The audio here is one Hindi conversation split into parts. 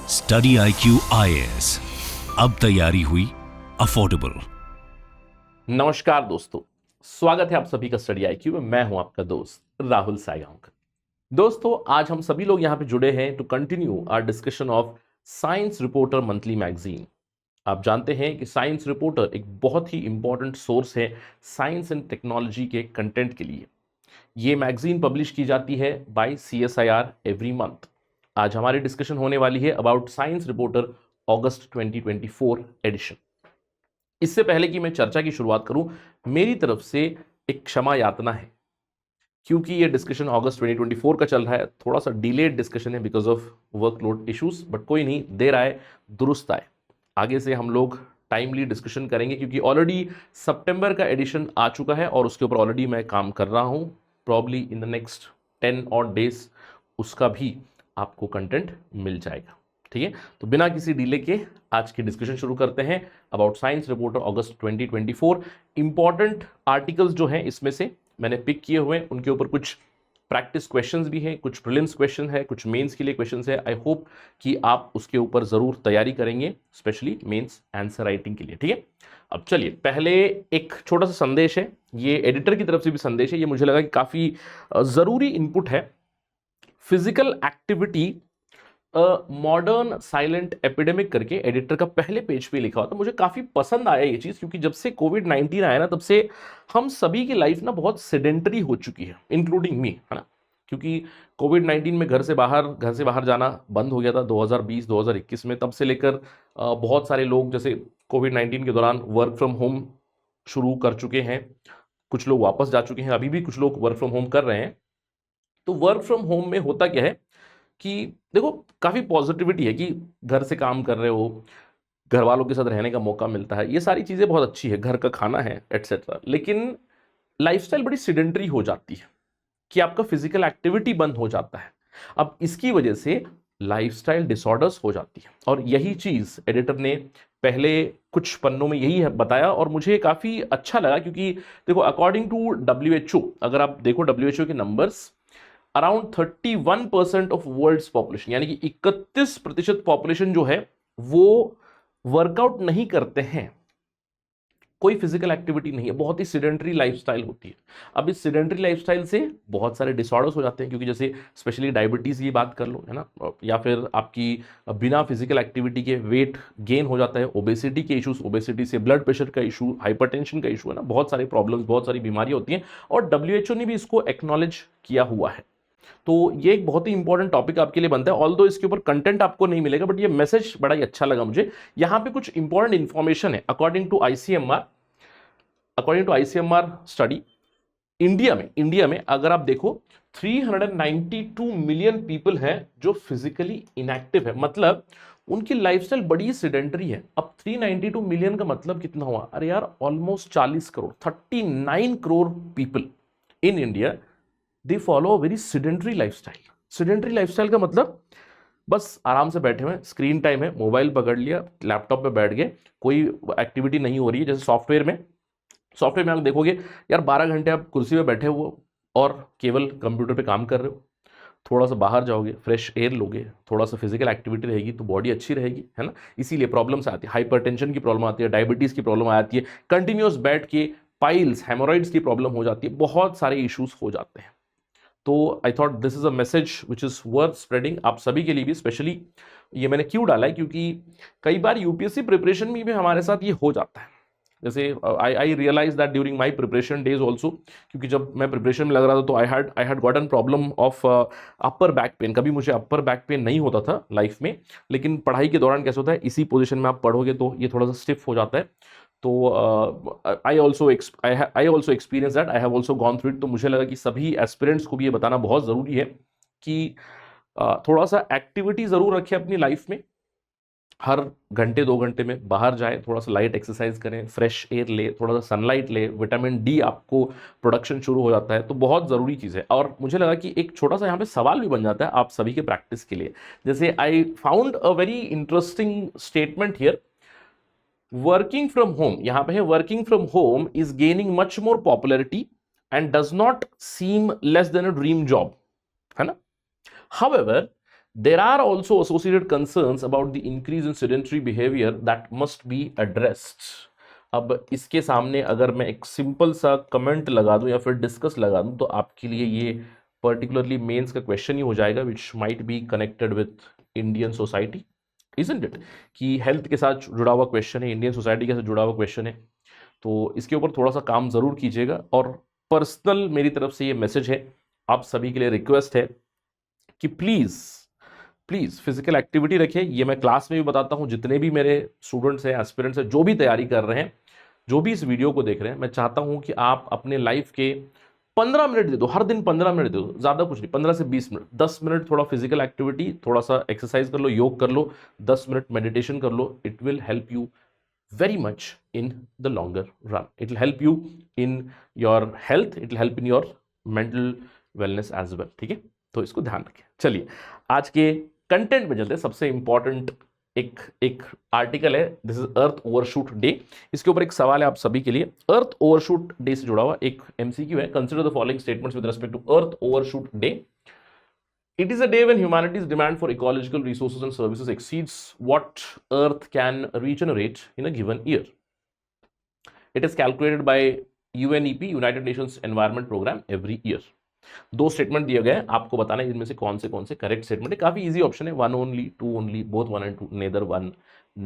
स्टडी IQ IAS, अब तैयारी हुई अफोर्डेबल। नमस्कार दोस्तों, स्वागत है आप सभी का स्टडी IQ में। मैं हूं आपका दोस्त राहुल सायगांवकर। दोस्तों, आज हम सभी लोग यहां पे जुड़े हैं to continue our discussion of Science Reporter monthly magazine. आप जानते हैं कि साइंस रिपोर्टर एक बहुत ही इंपॉर्टेंट सोर्स है साइंस एंड टेक्नोलॉजी के कंटेंट के लिए। ये मैगजीन पब्लिश की जाती है बाय CSIR एवरी मंथ। आज हमारी डिस्कशन होने वाली है about Science Reporter August 2024 edition. इससे पहले कि मैं चर्चा की शुरुआत करूं, मेरी तरफ से एक क्षमा यातना है, क्योंकि ये डिस्कशन अगस्त 2024 का चल रहा है। थोड़ा सा डिलेड डिस्कशन है because of workload issues, but कोई नहीं, देर आए दुरुस्त आए। आगे से हम लोग टाइमली डिस्कशन करेंगे, क्योंकि ऑलरेडी सितंबर का एडिशन आ चुका है और उसके ऊपर ऑलरेडी मैं काम कर रहा हूं। प्रॉब्ली इन द नेक्स्ट 10 और डेज उसका भी आपको कंटेंट मिल जाएगा। ठीक है, तो बिना किसी डिले के आज की डिस्कशन शुरू करते हैं about Science Reporter August 2024। Important articles जो हैं इसमें से मैंने पिक किए हुए हैं, उनके ऊपर कुछ प्रैक्टिस क्वेश्चंस भी हैं, कुछ प्रीलिम्स क्वेश्चन है, कुछ मेंस के लिए क्वेश्चंस है। आई होप कि आप उसके ऊपर जरूर तैयारी करेंगे, स्पेशली मेंस आंसर राइटिंग के लिए। ठीक है, अब चलिए, पहले एक छोटा सा संदेश है, ये एडिटर की तरफ से भी संदेश है, ये मुझे लगा कि काफी जरूरी इनपुट है। Physical activity modern silent epidemic करके एडिटर का पहले पेज पे लिखा हुआ था। मुझे काफी पसंद आया ये चीज, क्योंकि जब से कोविड-19 आया ना, तब से हम सभी की लाइफ ना बहुत सेडेंटरी हो चुकी है, इंक्लूडिंग मी, है ना। क्योंकि कोविड-19 में घर से बाहर जाना बंद हो गया था 2020-2021 में। तब से लेकर बहुत सारे लोग जैसे कोविड-19 के दौरान वर्क फ्रॉम होम शुरू कर चुके हैं, कुछ लोग वापस जा चुके हैं, अभी भी कुछ लोग वर्क फ्रॉम होम कर रहे हैं। तो वर्क फ्रॉम होम में होता क्या है कि देखो, काफी पॉजिटिविटी है कि घर से काम कर रहे हो, घर वालों के साथ रहने का मौका मिलता है, ये सारी चीजें बहुत अच्छी है, घर का खाना है एटसेट्रा। लेकिन लाइफस्टाइल बड़ी सिडेंटरी हो जाती है कि आपका फिजिकल एक्टिविटी बंद हो जाता है। अब इसकी वजह से लाइफस्टाइल डिसऑर्डर्स हो जाती है, और यही चीज एडिटर ने पहले कुछ पन्नों में यही है बताया, और मुझे काफी अच्छा लगा। क्योंकि देखो, अकॉर्डिंग टू WHO, अगर आप देखो WHO के numbers, around 31% of world's population, यानी कि 31% पॉपुलेशन जो है वो वर्कआउट नहीं करते हैं, कोई फिजिकल एक्टिविटी नहीं है, बहुत ही सिडेंटरी लाइफस्टाइल होती है। अब इस सिडेंटरी लाइफस्टाइल से बहुत सारे डिसऑर्डर्स हो जाते हैं, क्योंकि जैसे स्पेशली डायबिटीज की बात कर लो, है ना, या फिर आपकी बिना फिजिकल एक्टिविटी के वेट गेन हो जाता है, ओबेसिटी के इश्यूज, ओबेसिटी से ब्लड प्रेशर का इशू, हाइपरटेंशन का इशू, है ना, बहुत सारे प्रॉब्लम्स, बहुत सारी बीमारियां होती हैं, और WHO ने भी इसको एक्नॉलेज किया हुआ है। तो ये एक बहुत ही इंपॉर्टेंट टॉपिक आपके लिए बनता है। ऑल्दो इसके ऊपर कंटेंट आपको नहीं मिलेगा, बट ये मैसेज बड़ा ही अच्छा लगा मुझे। यहां पे कुछ इंपॉर्टेंट इंफॉर्मेशन है। According to ICMR study, India में अगर आप देखो 392 मिलियन पीपल हैं जो फिजिकली इनएक्टिव है, मतलब उनकी लाइफस्टाइल बड़ी सेडेंटरी है। अब 392 मिलियन का मतलब कितना हुआ? अरे यार, almost 40 crore, 39 crore people in India, they follow very sedentary lifestyle. Sedentary lifestyle का मतलब बस आराम से बैठे हुए, स्क्रीन टाइम है, मोबाइल पकड़ लिया, लैपटॉप पे बैठ गए, कोई एक्टिविटी नहीं हो रही है। जैसे सॉफ्टवेयर में आप देखोगे यार, 12 घंटे आप कुर्सी पे बैठे हो और केवल कंप्यूटर पे काम कर रहे हो। थोड़ा सा बाहर जाओगे, फ्रेश एयर लोगे, थोड़ा सा फिजिकल एक्टिविटी रहेगी तो बॉडी अच्छी रहेगी, है ना। इसीलिए प्रॉब्लम्स आती है, हाइपरटेंशन की प्रॉब्लम आती है, डायबिटीज की प्रॉब्लम आती है, कंटिन्यूअस बैठ के पाइल्स, हेमोरॉइड्स की प्रॉब्लम हो जाती है, बहुत सारे इश्यूज हो जाते हैं। तो I thought this is a message which is worth spreading, आप सभी के लिए भी। स्पेशली ये मैंने क्यों डाला है, क्योंकि कई बार UPSC प्रिपरेशन में भी हमारे साथ ये हो जाता है। जैसे I realise that during my preparation days also, क्योंकि जब मैं प्रिपरेशन में लग रहा था तो I had gotten problem of upper back pain. कभी मुझे अपर बैक पेन नहीं होता था लाइफ में, लेकिन पढ़ाई के दौरान कैसे होता है, इसी पोजीशन में आप पढ़ोगे तो ये थोड़ा सा स्टिफ हो जाता है। तो I also experience that, I have also gone through it. तो मुझे लगा कि सभी एस्पिरेंट्स को भी ये बताना बहुत ज़रूरी है कि थोड़ा सा एक्टिविटी ज़रूर रखें अपनी लाइफ में, हर घंटे 2 घंटे में बाहर जाए, थोड़ा सा लाइट एक्सरसाइज करें, फ्रेश एयर ले, थोड़ा सा सनलाइट ले, विटामिन D आपको प्रोडक्शन शुरू हो जाता है, तो बहुत ज़रूरी चीज़ है। और मुझे लगा कि एक छोटा सा यहाँ पे सवाल भी बन जाता है आप सभी के प्रैक्टिस के लिए। जैसे I found a very interesting statement here, working from home, यहां पे है working from home is gaining much more popularity and does not seem less than a dream job, है ना। However There are also associated concerns about the increase in sedentary behavior that must be addressed. अब इसके सामने अगर मैं एक सिंपल सा कमेंट लगा दूं या फिर डिस्कस लगा दूं तो आपके लिए ये पर्टिकुलरली मेंस का क्वेश्चन ही हो जाएगा, which might be connected with Indian society, isn't it, कि हेल्थ के साथ जुड़ा हुआ क्वेश्चन है, इंडियन सोसाइटी के साथ जुड़ा हुआ क्वेश्चन है, तो इसके ऊपर थोड़ा सा काम जरूर कीजिएगा। और पर्सनल मेरी तरफ से ये मैसेज है, आप सभी के लिए रिक्वेस्ट है कि प्लीज़ प्लीज़ फिजिकल एक्टिविटी रखें। ये मैं क्लास में भी बताता हूँ, जितने भी मेरे स्टूडेंट्स हैं, एस्पिरेंट्स हैं, जो भी तैयारी कर रहे हैं, जो भी इस वीडियो को देख रहे हैं, मैं चाहता हूँ कि आप अपने लाइफ के 15 मिनट दे दो, हर दिन 15 मिनट दे दो, ज़्यादा कुछ नहीं, 15 से 20 मिनट, 10 मिनट थोड़ा फिजिकल एक्टिविटी, थोड़ा सा एक्सरसाइज कर लो, योग कर लो, 10 मिनट मेडिटेशन कर लो। It will help you very much in the longer run. It will help you in your health, it will help in your mental wellness as well. ठीक है, तो इसको ध्यान रखें। चलिए आज के कंटेंट में चलते हैं। सबसे इंपॉर्टेंट एक आर्टिकल है, this is earth overshoot day. इसके ऊपर एक सवाल है आप सभी के लिए, अर्थ ओवरशूट डे से जुड़ा हुआ एक एमसीक्यू है। Consider the following statements with respect to earth overshoot day. It is a day when humanity's demand for ecological resources and services exceeds what Earth can regenerate in a given year. It is calculated by UNEP, United Nations Environment Program, every year. दो स्टेटमेंट दिए गए हैं, आपको बताना है इनमें से कौन से करेक्ट स्टेटमेंट है। काफी इजी ऑप्शन है, 1 only, 2 only, both 1 and 2, neither 1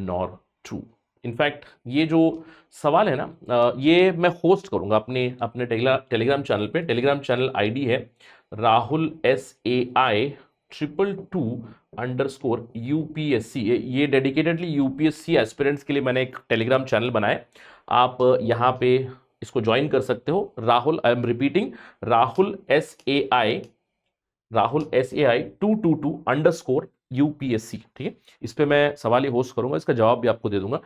nor 2। In fact ये जो सवाल है ना, ये मैं होस्ट करूंगा अपने टेलीग्राम चैनल पे। टेलीग्राम चैनल आईडी है राहुल SAI222_UPSC। ये डेडिकेटेडली यूपीएससी एस्पिरेंट्स के लिए मैंने एक टेलीग्राम चैनल बनाया, आप यहाँ पे इसको ज्वाइन कर सकते हो। Rahul, I am repeating, Rahul SAI222_UPSC। ठीक है, इस पे मैं सवाल ही होस्ट करूंगा, इसका जवाब भी आपको दे दूंगा।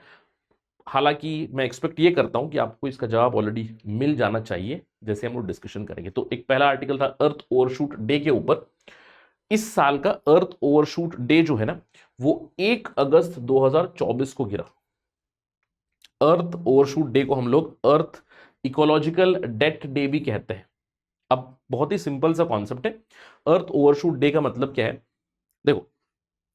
हालांकि मैं एक्सपेक्ट ये करता हूं कि आपको इसका जवाब ऑलरेडी मिल जाना चाहिए जैसे हम लोग डिस्कशन करेंगे। तो एक पहला आर्टिकल था अर्थ ओवरशूट डे के ऊपर। इस साल का अर्थ ओवरशूट डे जो है ना, वो 1 अगस्त 2024 को गिरा। अर्थ ओवरशूट डे को हम लोग अर्थ इकोलॉजिकल डेथ डे भी कहते हैं। अब बहुत ही सिंपल सा कॉन्सेप्ट है, अर्थ ओवरशूट डे का मतलब क्या है। देखो,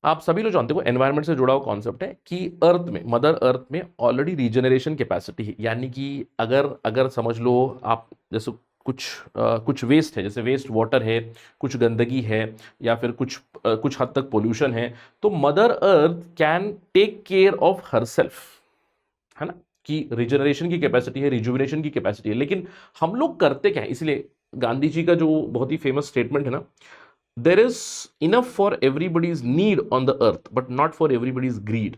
आप सभी लोग जानते हो एनवायरनमेंट से जुड़ा हुआ कॉन्सेप्ट है कि अर्थ में, मदर अर्थ में ऑलरेडी रीजनरेशन कैपेसिटी है। यानी कि अगर समझ लो आप, जैसे कुछ वेस्ट है, जैसे वेस्ट वाटर है, कुछ गंदगी है, या फिर कुछ हद तक पोल्यूशन है, तो mother earth can take care of herself, है ना, कि रिजनरेशन की कैपेसिटी है, रिजुविनेशन की कैपेसिटी है। लेकिन हम लोग करते क्या है, इसलिए गांधी जी का जो बहुत ही फेमस स्टेटमेंट है ना, there is enough for everybody's need on the earth but not for everybody's greed।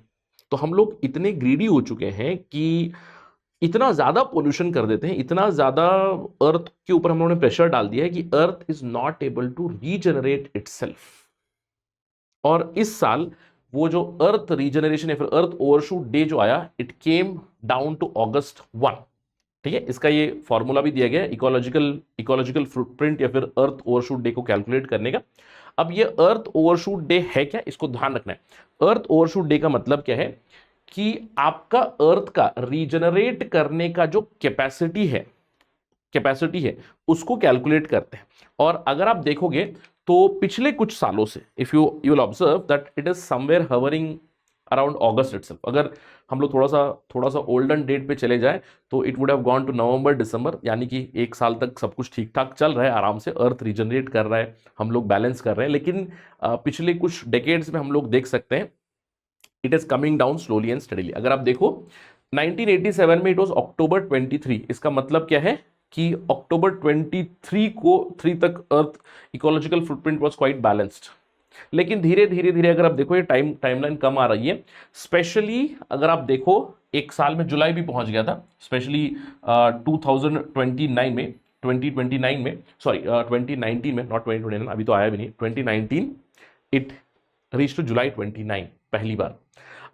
तो हम लोग इतने ग्रीडी हो चुके हैं कि इतना ज्यादा पोल्यूशन कर देते हैं, इतना ज्यादा अर्थ के ऊपर हम लोगों ने प्रेशर डाल दिया है कि earth is not able to regenerate itself. और इस साल वो जो अर्थ रीजनरेशन या फिर अर्थ ओवरशूट डे जो आया, it came down to August 1। ठीक है, इसका ये फॉर्मूला भी दिया गया है इकोलॉजिकल फुटप्रिंट या फिर अर्थ ओवरशूट डे को कैलकुलेट करने का। अब ये अर्थ ओवरशूट डे है क्या, इसको ध्यान रखना है। अर्थ ओवरशूट डे का मतलब क्या है कि आपका अर्थ का रीजनरेट करने का जो कैपेसिटी है उसको कैलकुलेट करते हैं। और अगर आप देखोगे तो पिछले कुछ सालों से, if you will observe that it is somewhere hovering around August itself. अगर हम लोग थोड़ा सा ओल्डन डेट पे चले जाए तो it would have gone to November December, यानी कि 1 साल तक सब कुछ ठीक ठाक चल रहा है, आराम से अर्थ रीजनरेट कर रहा है, हम लोग बैलेंस कर रहे हैं। लेकिन पिछले कुछ डेकेड्स में हम लोग देख सकते हैं it is coming down slowly and steadily. अगर आप देखो 1987 में इट वॉज October 23। इसका मतलब क्या है कि October 23 तक earth ecological footprint was quite balanced. लेकिन धीरे धीरे अगर आप देखो ये टाइमलाइन कम आ रही है। स्पेशली अगर आप देखो एक साल में जुलाई भी पहुंच गया था, स्पेशली 2019 में, 2019 में, नॉट 2029, अभी तो आया भी नहीं, 2019 इट रीच टू जुलाई 29 पहली बार।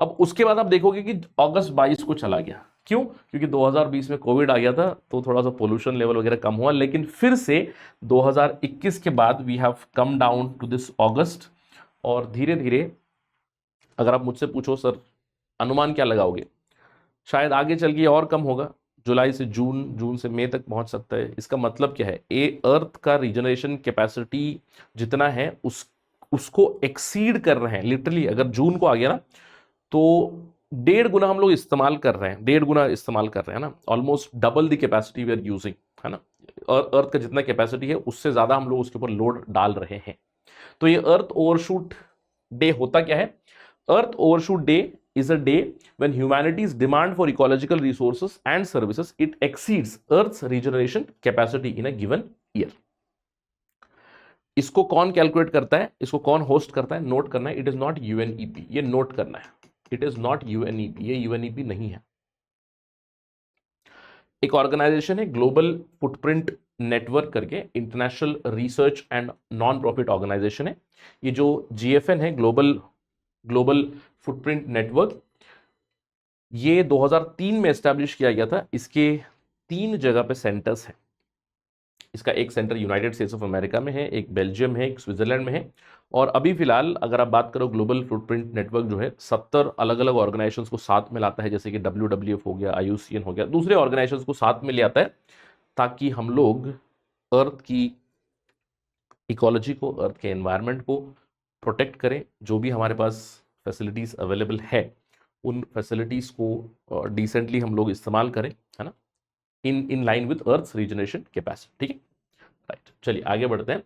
अब उसके बाद आप देखोगे कि August 22 को चला गया। क्यों? क्योंकि 2020 में कोविड आ गया था तो थोड़ा सा पोल्यूशन लेवल वगैरह कम हुआ। लेकिन फिर से 2021 के बाद we have come down to this August। और धीरे धीरे अगर आप मुझसे पूछो सर अनुमान क्या लगाओगे, शायद आगे चल के और कम होगा, जुलाई से जून से मई तक पहुंच सकता है। इसका मतलब क्या है, अर्थ का रीजनरेशन कैपेसिटी जितना है उसको एक्सीड कर रहे हैं। लिटरली अगर जून को आ गया ना तो 1.5 गुना हम लोग इस्तेमाल कर रहे हैं, 1.5 गुना इस्तेमाल कर रहे हैं ना, almost double the capacity we are using, है ना। और अर्थ का जितना कैपेसिटी है उससे ज्यादा हम लोग उसके ऊपर लोड डाल रहे हैं। तो ये अर्थ ओवरशूट डे होता क्या है? Earth overshoot day is a day when humanity's demand for ecological resources and services it exceeds earth's regeneration capacity in a given year. इसको कौन कैलकुलेट करता है, इसको कौन होस्ट करता है? नोट करना है, इट इज नॉट यूएनईपी, ये नोट करना है, इट इज नॉट यूएनईपी, ये यूएनईपी नहीं है। एक ऑर्गेनाइजेशन है ग्लोबल फुटप्रिंट नेटवर्क करके, international research and non profit organisation है। ये जो जीएफएन है, ग्लोबल फुटप्रिंट नेटवर्क, ये 2003 में एस्टैब्लिश किया गया था। इसके 3 जगह पे सेंटर्स हैं। इसका एक centre United states of America में है, एक बेल्जियम है, एक स्विट्जरलैंड में है। और अभी फिलहाल अगर आप बात करो, ग्लोबल फुटप्रिंट नेटवर्क जो है 70 अलग अलग ऑर्गेनाइजेशंस को साथ में लाता है, जैसे कि WWF हो गया, IUCN हो गया, दूसरे ऑर्गेनाइजेशंस को साथ में ले आता है, ताकि हम लोग अर्थ की इकोलॉजी को, अर्थ के एनवायरनमेंट को प्रोटेक्ट करें। जो भी हमारे पास फैसिलिटीज अवेलेबल है उन फैसिलिटीज को डिसेंटली हम लोग इस्तेमाल करें, है ना, in line with earth's regeneration capacity. ठीक है, राइट, चलिए आगे बढ़ते हैं।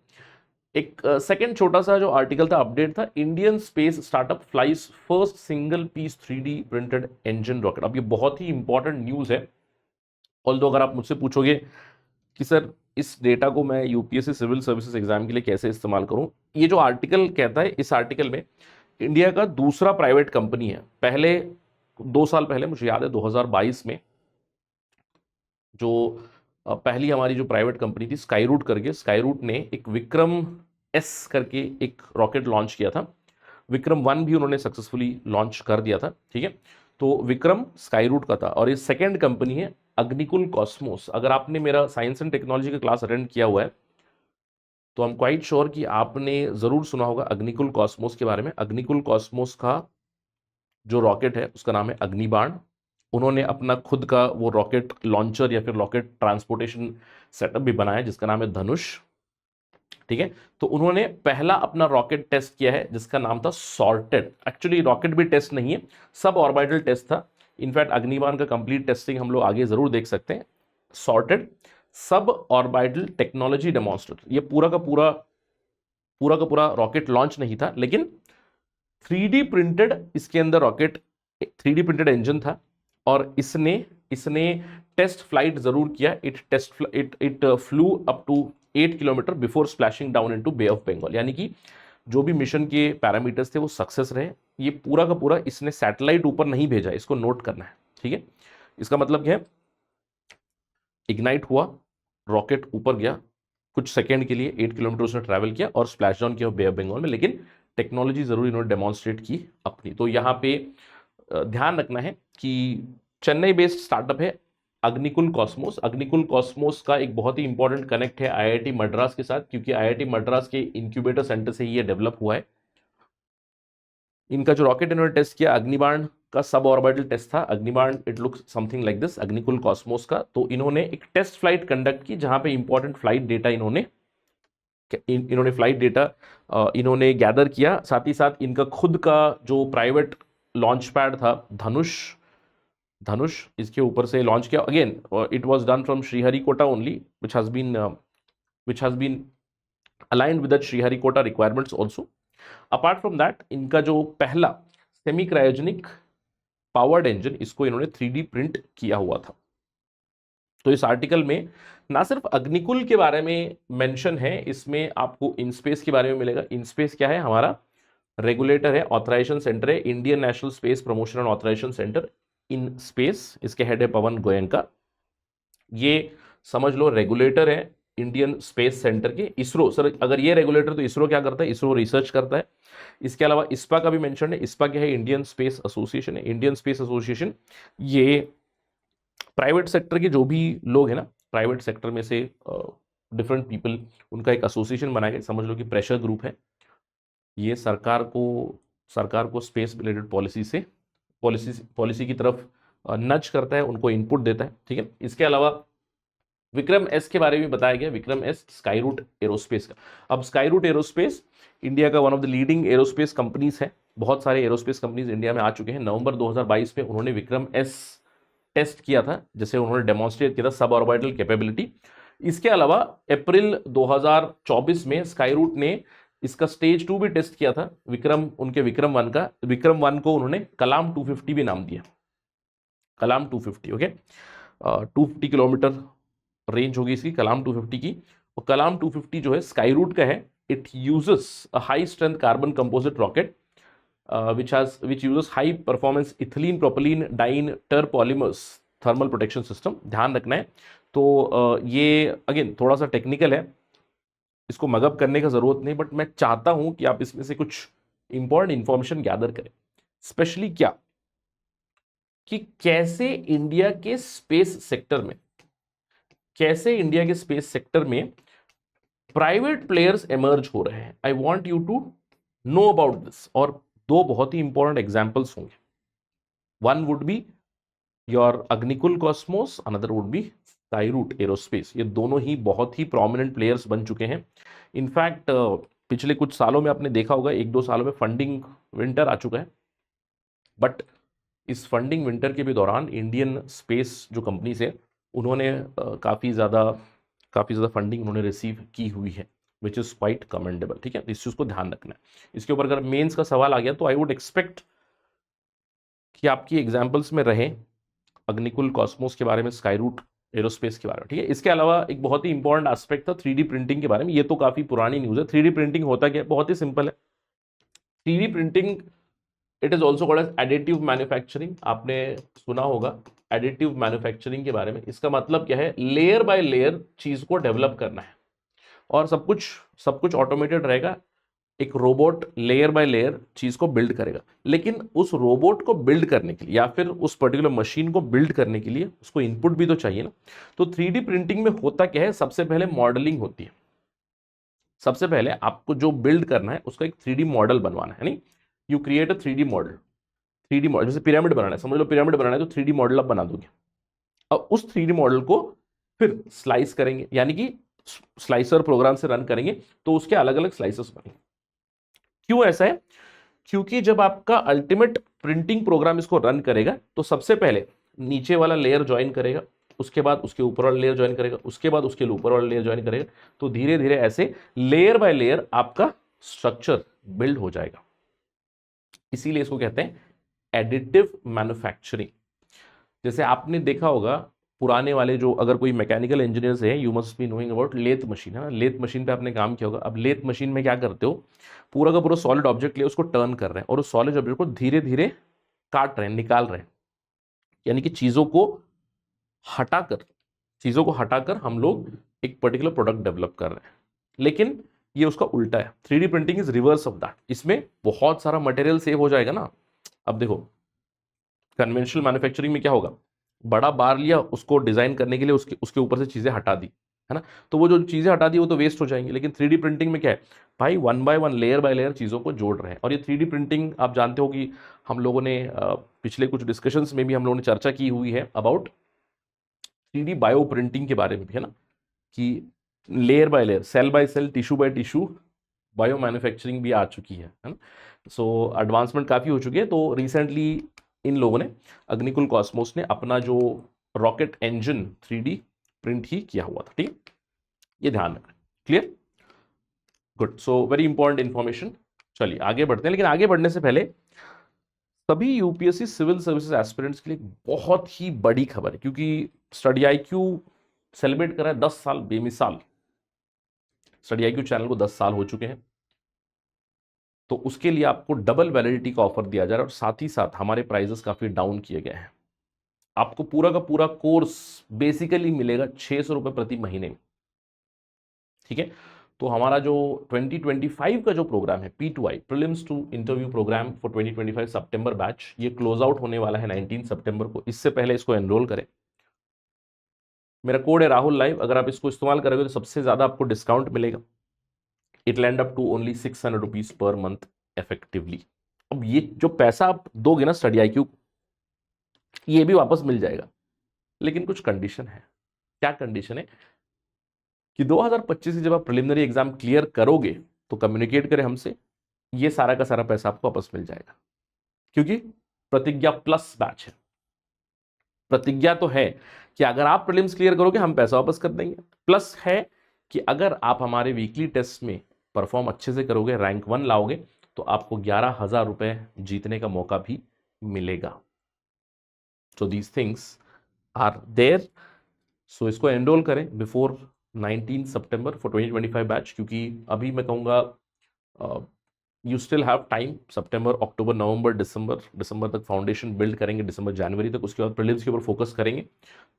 एक सेकंड छोटा सा जो आर्टिकल था, अपडेट था, Indian space startup flies first single piece 3D printed engine rocket. अब ये बहुत ही इंपॉर्टेंट न्यूज है। ऑल्दो अगर आप मुझसे पूछोगे कि सर इस डेटा को मैं यूपीएससी सिविल सर्विसेज एग्जाम के लिए कैसे इस्तेमाल करूं, ये जो आर्टिकल कहता है, इस आर्टिकल में इंडिया का दूसरा प्राइवेट कंपनी है। पहले 2 साल पहले, मुझे याद है 2022 में, जो पहली हमारी जो प्राइवेट कंपनी थी स्काईरूट करके, स्काईरूट ने एक विक्रम एस करके एक रॉकेट लॉन्च किया था। विक्रम 1 भी उन्होंने सक्सेसफुली लॉन्च कर दिया था। ठीक है, तो विक्रम स्काईरूट का था। और ये सेकेंड कंपनी है अग्निकुल कॉस्मोस। अगर आपने मेरा साइंस एंड टेक्नोलॉजी का क्लास अटेंड किया हुआ है तो आई एम क्वाइट श्योर कि आपने जरूर सुना होगा अग्निकुल कॉस्मोस के बारे में। अग्निकुल कॉस्मोस का जो रॉकेट है उसका नाम है अग्निबाण। उन्होंने अपना खुद का वो रॉकेट लॉन्चर या फिर रॉकेट ट्रांसपोर्टेशन सेटअप भी बनाया जिसका नाम है धनुष। ठीक है, तो उन्होंने पहला अपना रॉकेट टेस्ट किया है जिसका नाम था सॉर्टेड। एक्चुअली रॉकेट भी टेस्ट नहीं है, सब ऑर्बिटल टेस्ट था। इनफैक्ट अग्निबाण का कंप्लीट टेस्टिंग हम लोग आगे जरूर देख सकते हैं। Sorted sub orbital technology demonstrator, ये पूरा का पूरा रॉकेट लॉन्च नहीं था, लेकिन 3D प्रिंटेड इसके अंदर रॉकेट, 3D प्रिंटेड इंजन था। और इसने टेस्ट फ्लाइट जरूर किया। It flew up to 8 kilometre before splashing down into Bay of Bengal. यानी कि जो भी मिशन के पैरामीटर्स थे वो सक्सेस रहे। ये पूरा का पूरा इसने सैटेलाइट ऊपर नहीं भेजा, इसको नोट करना है। ठीक है, इसका मतलब क्या है, इग्नाइट हुआ, रॉकेट ऊपर गया, कुछ सेकेंड के लिए 8 किलोमीटर उसने ट्रैवल किया और स्प्लैश डाउन किया बे ऑफ बंगाल में, लेकिन टेक्नोलॉजी जरूर इन्होंने डेमोन्स्ट्रेट की अपनी। तो यहाँ पे ध्यान रखना है कि चेन्नई बेस्ड स्टार्टअप है अग्निकुल कॉस्मोस। अग्निकुल कॉस्मोस का एक बहुत ही इंपॉर्टेंट कनेक्ट है IIT मद्रास के साथ, क्योंकि IIT मद्रास के इंक्यूबेटर सेंटर से ही ये डेवलप हुआ है। इनका जो रॉकेट इन्होंने टेस्ट किया, अग्निबाण का सब ऑर्बिटल टेस्ट था। Agnibaan it looks something like this, Agnikul Cosmos का। तो इन्होंने एक टेस्ट फ्लाइट कंडक्ट की जहां पे इंपॉर्टेंट फ्लाइट डेटा इन्होंने फ्लाइट डेटा इन्होंने गैदर किया। साथ ही साथ इनका खुद का जो प्राइवेट लॉन्च पैड था धनुष, इसके ऊपर से लॉन्च किया। Again it was done from Sriharikota only, which has been aligned with the Sriharikota requirements also. Apart from that, इनका जो पहला सेमी क्रायोजेनिक पावर्ड इंजन, इसको इन्होंने 3D प्रिंट किया हुआ था। तो इस आर्टिकल में ना सिर्फ अग्निकुल के बारे में मेंशन है, इसमें आपको इनस्पेस के बारे में मिलेगा। इनस्पेस क्या है? हमारा रेगुलेटर है, ऑथराइजेशन सेंटर है, Indian National Space Promotion and Authorisation Centre in space. इसके हेड है पवन गोयनका। ये समझ लो रेगुलेटर है इंडियन स्पेस सेंटर के। इसरो, सर अगर ये रेगुलेटर तो इसरो क्या करता है? इसरो रिसर्च करता है। इसके अलावा इस्पा का भी मेंशन है। इस्पा क्या है? इंडियन स्पेस एसोसिएशन है। इंडियन स्पेस एसोसिएशन ये प्राइवेट सेक्टर के जो भी लोग हैं ना, प्राइवेट सेक्टर में से डिफरेंट पीपल, उनका एक एसोसिएशन बनाया गया। समझ लो कि प्रेशर ग्रुप है। ये सरकार को स्पेस रिलेटेड पॉलिसी की तरफ नच करता है, उनको इनपुट देता है। ठीक है, इसके अलावा विक्रम एस के बारे में बताया गया, विक्रम एस स्काईरूट एरोस्पेस का। अब स्काईरूट एरोस्पेस इंडिया का one of the leading aerospace companies है, बहुत सारे एरोस्पेस कंपनीज इंडिया में आ चुके हैं। नवंबर 2022 में उन्होंने विक्रम एस टेस्ट किया था, जैसे उन्होंने डेमोन्स्ट्रेट किया था सब ऑर्बिटल कैपेबिलिटी। इसके अलावा अप्रैल 2024 में स्काईरूट ने इसका स्टेज 2 भी टेस्ट किया था, विक्रम उनके विक्रम 1 का। विक्रम 1 को उन्होंने कलाम 250 भी नाम दिया, कलाम 250। ओके, 250 किलोमीटर रेंज होगी इसकी, कलाम 250 की। और कलाम 250 जो है स्काईरूट का है। It uses a high strength carbon composite rocket which uses high performance ethylene propylene diene terpolymers thermal protection system. ध्यान रखना है। तो ये अगेन थोड़ा सा टेक्निकल है, इसको मगअप करने का जरूरत नहीं, बट मैं चाहता हूं कि आप इसमें से कुछ इंपॉर्टेंट इंफॉर्मेशन गैदर करें। स्पेशली क्या कि कैसे इंडिया के स्पेस सेक्टर में, कैसे इंडिया के स्पेस सेक्टर में प्राइवेट प्लेयर्स एमर्ज हो रहे हैं। I want you to know about this. और दो बहुत ही इंपॉर्टेंट एग्जाम्पल्स होंगे। One would be your Agnikul Cosmos, another would be Skyroot Aerospace. ये दोनों ही बहुत ही प्रोमिनेंट प्लेयर्स बन चुके हैं। इनफैक्ट पिछले कुछ सालों में आपने देखा होगा, 1-2 सालों में फंडिंग विंटर आ चुका है, बट इस फंडिंग विंटर के भी दौरान इंडियन स्पेस जो कंपनीज है उन्होंने काफ़ी ज़्यादा फंडिंग उन्होंने रिसीव की हुई है, विच इज़ क्वाइट कमेंडेबल। ठीक है, इस चीज़ को ध्यान रखना है। इसके ऊपर अगर मेंस का सवाल आ गया तो आई वुड एक्सपेक्ट कि आपकी एग्जाम्पल्स में रहे अग्निकुल कॉस्मोस के बारे में, स्काईरूट एरोस्पेस के बारे में। ठीक है, इसके अलावा एक बहुत ही इंपॉर्टेंट एस्पेक्ट था 3D प्रिंटिंग के बारे में। ये तो काफ़ी पुरानी न्यूज़ है। 3D प्रिंटिंग होता क्या है? बहुत ही सिंपल है। 3D printing it is also called as additive manufacturing. आपने सुना होगा एडिटिव मैन्युफैक्चरिंग के बारे में। इसका मतलब क्या है? लेयर बाय लेयर चीज को डेवलप करना है और सब कुछ ऑटोमेटेड रहेगा। एक रोबोट लेयर बाय लेयर चीज को बिल्ड करेगा, लेकिन उस रोबोट को बिल्ड करने के लिए या फिर उस पर्टिकुलर मशीन को बिल्ड करने के लिए उसको इनपुट भी तो चाहिए ना। तो 3D प्रिंटिंग में होता क्या है? सबसे पहले मॉडलिंग होती है। सबसे पहले आपको जो बिल्ड करना है उसका एक 3D मॉडल बनवाना है। नहीं, you create a 3D model. 3D model जैसे पिरामिड बनाना है, समझ लो पिरामिड बनाना है तो 3D मॉडल आप बना दोगे। अब उस 3D मॉडल को फिर स्लाइस करेंगे, यानी कि स्लाइसर प्रोग्राम से रन करेंगे तो उसके अलग अलग स्लाइसेस बनेंगे। क्यों ऐसा है? क्योंकि जब आपका अल्टीमेट प्रिंटिंग प्रोग्राम इसको रन करेगा तो सबसे पहले नीचे वाला लेयर ज्वाइन करेगा, उसके बाद उसके ऊपर वाला लेयर ज्वाइन करेगा, उसके बाद उसके ऊपर वाला लेयर ज्वाइन करेगा। तो धीरे धीरे ऐसे लेयर बाय लेयर आपका स्ट्रक्चर बिल्ड हो जाएगा। इसीलिए इसको कहते हैं एडिटिव मैन्युफैक्चरिंग। जैसे आपने देखा होगा पुराने वाले जो, अगर कोई मैकेनिकल इंजीनियर्स है, you must be knowing about lathe machine, है ना। लेथ मशीन पे आपने काम किया होगा। अब लेथ मशीन में क्या करते हो? पूरा का पूरा सॉलिड ऑब्जेक्ट ले उसको टर्न कर रहे हैं और उस सॉलिड ऑब्जेक्ट को धीरे धीरे काट रहे हैं, निकाल रहे हैं। यानी कि चीजों को हटाकर हम लोग एक पर्टिकुलर प्रोडक्ट डेवलप कर रहे हैं। लेकिन ये उसका उल्टा है। 3D printing is reverse of that. इसमें बहुत सारा मटेरियल सेव हो जाएगा ना। अब देखो कन्वेंशनल मैन्युफैक्चरिंग में क्या होगा? बड़ा बार लिया, उसको डिजाइन करने के लिए उसके ऊपर से चीजें हटा दी, है ना। तो वो जो चीजें हटा दी वो तो वेस्ट हो जाएंगी। लेकिन 3D प्रिंटिंग में क्या है भाई? 1 बाय 1 लेयर बाय लेयर चीजों को जोड़ रहे हैं। और ये 3D प्रिंटिंग आप जानते हो कि हम लोगों ने पिछले कुछ डिस्कशंस में भी हम लोगों ने चर्चा की हुई है अबाउट 3D बायो प्रिंटिंग के बारे में भी, है ना, कि layer by layer, cell by cell, tissue by tissue biomanufacturing भी आ चुकी है ना। सो एडवांसमेंट काफ़ी हो चुकी है। तो रिसेंटली इन लोगों ने, अग्निकुल कॉस्मोस ने अपना जो रॉकेट इंजन 3D प्रिंट ही किया हुआ था। ठीक, ये ध्यान रखना। Clear? Good. So very important information. चलिए आगे बढ़ते हैं, लेकिन आगे बढ़ने से पहले सभी यूपीएससी सिविल सर्विसेज एस्पिरेंट्स के लिए बहुत ही बड़ी खबर है, क्योंकि स्टडी IQ सेलिब्रेट कर रहा है 10 साल बेमिसाल। स्टडी IQ चैनल को 10 साल हो चुके हैं, तो उसके लिए आपको डबल वैलिडिटी का ऑफर दिया जा रहा है और साथ ही साथ हमारे प्राइजेस काफी डाउन किए गए हैं। आपको पूरा का पूरा कोर्स बेसिकली मिलेगा 600 रुपए प्रति महीने में। ठीक है, तो हमारा जो 2025 का जो प्रोग्राम है P2I prelims to interview programme for 2025 सितंबर बैच, ये क्लोज आउट होने वाला है 19 सितंबर को। इससे पहले इसको एनरोल करें। मेरा कोड है राहुल लाइव। अगर आप इसको इस्तेमाल करोगे तो सबसे ज्यादा आपको डिस्काउंट मिलेगा। It land up to only 600 rupees per month effectively. अब ये जो पैसा आप दोगे ना स्टडी IQ, ये भी वापस मिल जाएगा, लेकिन कुछ कंडीशन है। क्या कंडीशन है कि 2025 से जब आप प्रिलिमिनरी एग्जाम क्लियर करोगे तो कम्युनिकेट करें हमसे, ये सारा का सारा पैसा आपको वापस मिल जाएगा। क्योंकि प्रतिज्ञा प्लस बैच है। प्रतिज्ञा तो है कि अगर आप प्रीलिम्स क्लियर करोगे हम पैसा वापस कर देंगे, प्लस है कि अगर आप हमारे वीकली टेस्ट में परफॉर्म अच्छे से करोगे, रैंक 1 लाओगे, तो आपको 11,000 रुपए जीतने का मौका भी मिलेगा। So these things are there. So इसको एनरोल करें बिफोर 19 सितंबर फॉर 2025 बैच, क्योंकि अभी मैं कहूँगा यू स्टिल हैव टाइम। सितंबर, अक्टूबर, नवंबर, दिसंबर तक फाउंडेशन बिल्ड करेंगे, दिसंबर जनवरी तक, उसके बाद प्रीलिम्स के ऊपर फोकस करेंगे,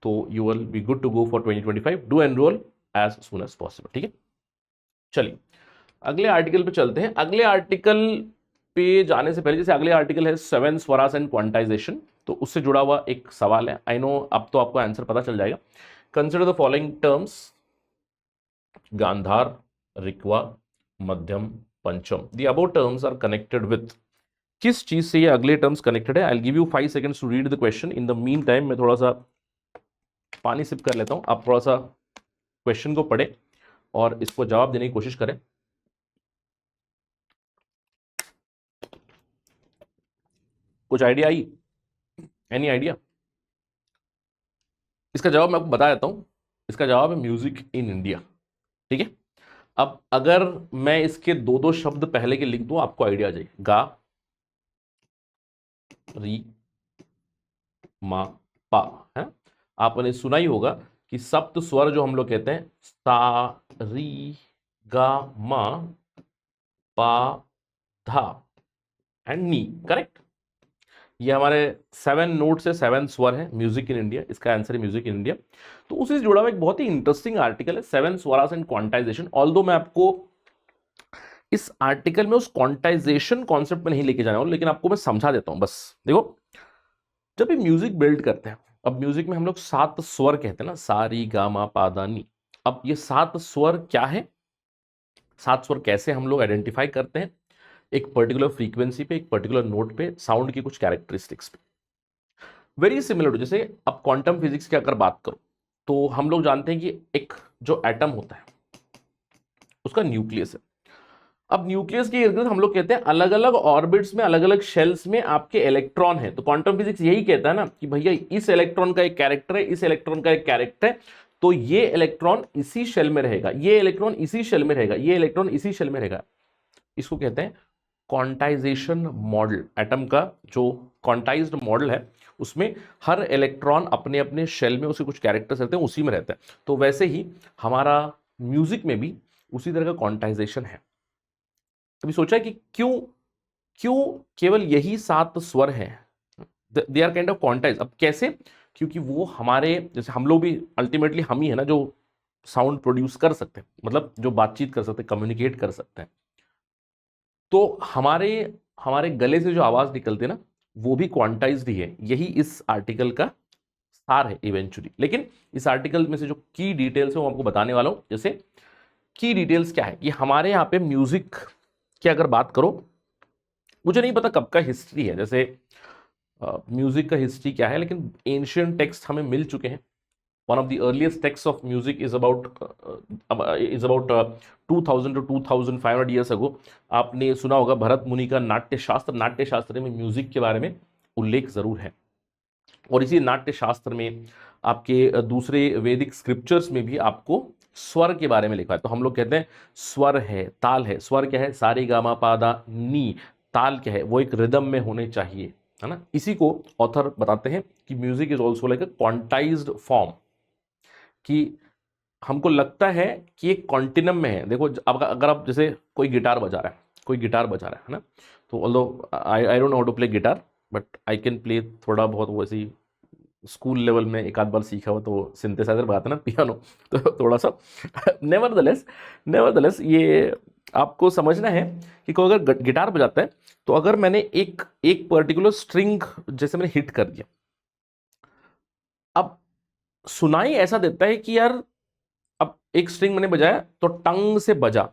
तो you will be good to go for 2025। Do enrol as soon as possible, ठीक है। चलिए अगले आर्टिकल पे चलते हैं। अगले आर्टिकल पे जाने से पहले, जैसे अगले आर्टिकल है 7 स्वराज एंड क्वांटाइजेशन, तो उससे जुड़ा हुआ एक सवाल है। आई नो अब तो आपको आंसर पता चल जाएगा। Consider the following terms: Gandhar, रिक्वा, Madhyam, Pancham. The above terms are connected with, किस चीज से ये अगले टर्म्स कनेक्टेड है? I will give you 5 seconds to read the question. In the meantime मैं थोड़ा सा पानी सिप कर लेता हूं, आप थोड़ा सा क्वेश्चन को पढ़े और इसको जवाब देने की कोशिश करें। कुछ आइडिया आई? Any idea? इसका जवाब मैं आपको बता देता हूं। इसका जवाब है म्यूजिक इन इंडिया, ठीक है। अब अगर मैं इसके दो दो शब्द पहले के लिख दूं, आपको आइडिया आ जाए। गा, री, मा, पा, है। आपने सुना ही होगा कि सप्त स्वर जो हम लोग कहते हैं, सा, री, गा, मा, पा, धा एंड नी, करेक्ट। ये हमारे 7 नोट से 7 स्वर है म्यूजिक इन इंडिया। इसका आंसर है म्यूजिक इन इंडिया। तो उसी से जुड़ा हुआ एक बहुत ही इंटरेस्टिंग आर्टिकल है 7 स्वराज एंड क्वांटाइजेशन। ऑल्दो मैं आपको इस आर्टिकल में उस क्वांटाइजेशन कॉन्सेप्ट में नहीं लेके जाने वाला, लेकिन आपको मैं समझा देता हूं बस। देखो, जब भी म्यूजिक बिल्ड करते हैं, अब म्यूजिक में हम लोग 7 स्वर कहते हैं ना, सा, री, गा, मा, पा, धा, नी। अब ये 7 स्वर क्या है, 7 स्वर कैसे हम लोग आइडेंटिफाई करते हैं? एक पर्टिकुलर फ्रीक्वेंसी पे, एक पर्टिकुलर नोट पे, साउंड की कुछ कैरेक्टरिस्टिक्स पे। वेरी सिमिलर टू, जैसे अब क्वांटम फिजिक्स की अगर बात करो, तो हम लोग जानते हैं कि एक जो एटम होता है उसका न्यूक्लियस है। अब न्यूक्लियस के इर्द गिर्द हम लोग कहते हैं अलग अलग ऑर्बिट्स में, अलग अलग शेल्स में आपके इलेक्ट्रॉन है। तो क्वांटम फिजिक्स यही कहता है ना कि भैया इस इलेक्ट्रॉन का एक कैरेक्टर है, इस इलेक्ट्रॉन का एक कैरेक्टर है, तो ये इलेक्ट्रॉन इसी शेल में रहेगा, ये इलेक्ट्रॉन इसी शेल में रहेगा, ये इलेक्ट्रॉन इसी शेल में रहेगा। इसको कहते हैं क्वांटाइजेशन मॉडल। एटम का जो क्वांटाइज्ड मॉडल है उसमें हर इलेक्ट्रॉन अपने अपने शेल में उसके कुछ कैरेक्टर्स रहते हैं, उसी में रहता है। तो वैसे ही हमारा म्यूजिक में भी उसी तरह का क्वांटाइजेशन है। कभी सोचा है कि क्यों क्यों केवल यही 7 स्वर हैं? They are kind of quantise. अब कैसे? क्योंकि वो हमारे, जैसे हम लोग भी अल्टीमेटली हम ही है ना जो साउंड प्रोड्यूस कर सकते हैं, मतलब जो बातचीत कर सकते हैं, कम्युनिकेट कर सकते हैं। तो हमारे हमारे गले से जो आवाज निकलती है ना, वो भी क्वांटाइज्ड ही है। यही इस आर्टिकल का सार है इवेंचुअली। लेकिन इस आर्टिकल में से जो की डिटेल्स है वो आपको बताने वाला हूं। जैसे की डिटेल्स क्या है कि हमारे यहाँ पे म्यूजिक की अगर बात करो, मुझे नहीं पता कब का हिस्ट्री है, जैसे म्यूजिक का हिस्ट्री क्या है, लेकिन एंशियंट टेक्स्ट हमें मिल चुके हैं। One of the earliest text of music is about 2000 to 2500 years ago. आपने सुना होगा भरत मुनि का नाट्य शास्त्र। नाट्य शास्त्र में म्यूजिक के बारे में उल्लेख जरूर है, और इसी नाट्य शास्त्र में आपके दूसरे वैदिक स्क्रिप्चर्स में भी आपको स्वर के बारे में लिखा है। तो हम लोग कहते हैं स्वर है, ताल है। स्वर क्या है? सारे गामा पादा नी। ताल क्या है? वो एक रिदम में होने चाहिए, है ना। इसी को ऑथर बताते हैं कि music is also like a quantized form, कि हमको लगता है कि एक कॉन्टिनम में है। देखो, अब अगर आप जैसे कोई गिटार बजा रहा है, कोई गिटार बजा रहा है ना, तो although I don't know how to play guitar, but I can play थोड़ा बहुत, वैसे ही स्कूल लेवल में एक आध बार सीखा हो, तो सिंथेसाइजर बजाते ना, पियानो, तो थोड़ा सा नेवरदलेस ये आपको समझना है कि कोई अगर गिटार बजाता है, तो अगर मैंने एक पर्टिकुलर स्ट्रिंग जैसे मैंने हिट कर दिया, अब सुनाई ऐसा देता है कि यार अब एक स्ट्रिंग मैंने बजाया तो टंग से बजा,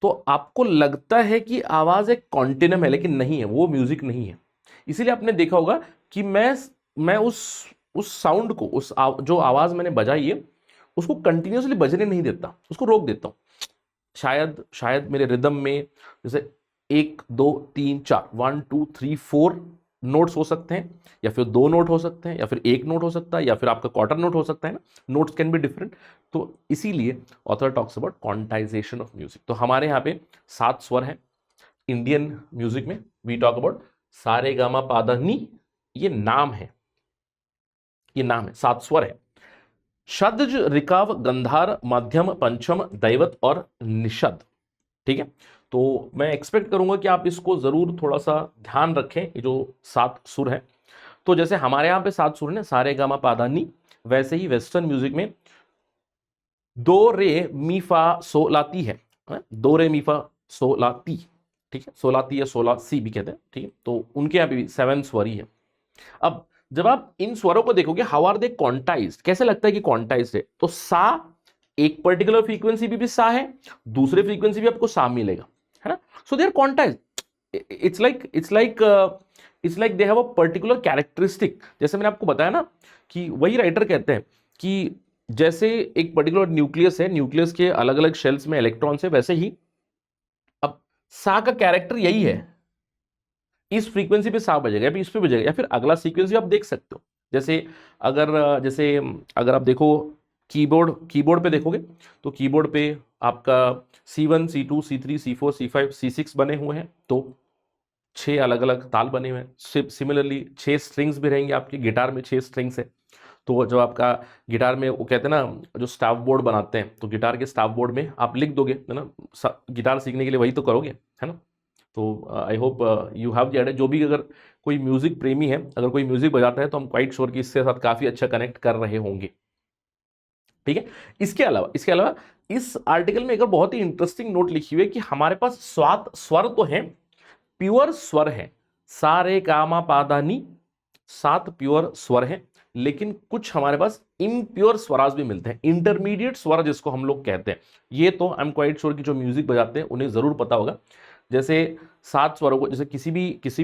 तो आपको लगता है कि आवाज एक कॉन्टिनम है, लेकिन नहीं है, वो म्यूजिक नहीं है। इसीलिए आपने देखा होगा कि मैं उस साउंड को, जो आवाज मैंने बजाई है, उसको कंटिन्यूसली बजने नहीं देता, उसको रोक देता हूँ। शायद मेरे रिदम में जैसे 1 2 3 4 1 2 3 4 नोट्स हो सकते हैं, या फिर 2 नोट हो सकते हैं, या फिर 1 नोट हो सकता है, या फिर आपका क्वार्टर नोट हो सकता है ना, नोट्स कैन बी डिफरेंट। तो इसीलिए author talks about quantization of music. तो हमारे यहाँ पे 7 स्वर हैं इंडियन म्यूजिक में। वी टॉक अबाउट सा रे गा मा पा धा नी, ये नाम है, ये नाम है, 7 स्वर है। षड्ज, ऋकाव, गंधार, मध्यम, पंचम, दैवत और निषद। ठीक है, तो मैं एक्सपेक्ट करूंगा कि आप इसको जरूर थोड़ा सा ध्यान रखें, ये जो 7 सुर है। तो जैसे हमारे यहाँ पे 7 सुर है, सा रे गा मा पा धा नी, वैसे ही वेस्टर्न म्यूजिक में दो रे मी फा सो ला ती है, दो रे मी फा सो ला ती, ठीक है, सोलाती या 16 सी भी कहते हैं। ठीक है, तो उनके यहाँ पे भी 7 स्वर ही है। अब जब आप इन स्वरों को देखोगे, हाउ आर दे क्वांटाइज्ड, कैसे लगता है कि क्वांटाइज्ड है, तो सा एक पर्टिकुलर फ्रीक्वेंसी भी सा है, दूसरे फ्रीक्वेंसी भी आपको सा मिलेगा, है ना। So they are quantised. It's like they have a particular characteristic. जैसे मैंने आपको बताया ना कि वही राइटर कहते हैं कि जैसे एक पर्टिकुलर न्यूक्लियस है, न्यूक्लियस के अलग अलग शेल्स में इलेक्ट्रॉन्स है, वैसे ही अब सा का कैरेक्टर यही है, इस फ्रीक्वेंसी पे सा बजेगा, या फिर इस पे बजेगा, या फिर अगला सीक्वेंस भी आप देख सकते हो। जैसे अगर आप देखो कीबोर्ड पे देखोगे, तो कीबोर्ड पे आपका C1 C2 C3 C4 C5 C6 बने हुए हैं, तो 6 अलग अलग ताल बने हुए हैं। सिमिलरली 6 स्ट्रिंग्स भी रहेंगे आपके गिटार में, 6 स्ट्रिंग्स है। तो जब आपका गिटार में, वो कहते हैं ना जो स्टाफ बोर्ड बनाते हैं, तो गिटार के स्टाफ बोर्ड में आप लिख दोगे, है ना, गिटार सीखने के लिए वही तो करोगे, है ना। तो I hope you have the idea. जो भी अगर कोई म्यूजिक प्रेमी है, अगर कोई म्यूजिक बजाता है, तो हम क्वाइट श्योर कि इसके साथ काफी अच्छा कनेक्ट कर रहे होंगे। ठीक है, इसके अलावा इस आर्टिकल में एक और बहुत ही इंटरेस्टिंग नोट लिखी हुई है कि हमारे पास स्वर तो है, प्योर स्वर है, सा रे गा मा पा धा नी, 7 प्योर स्वर है, लेकिन कुछ हमारे पास इम्प्योर स्वराज भी मिलते हैं, इंटरमीडिएट स्वर जिसको हम लोग कहते हैं। ये तो आई एम क्वाइट श्योर कि जो म्यूजिक बजाते हैं उन्हें जरूर पता होगा। जैसे 7 स्वरों को, जैसे किसी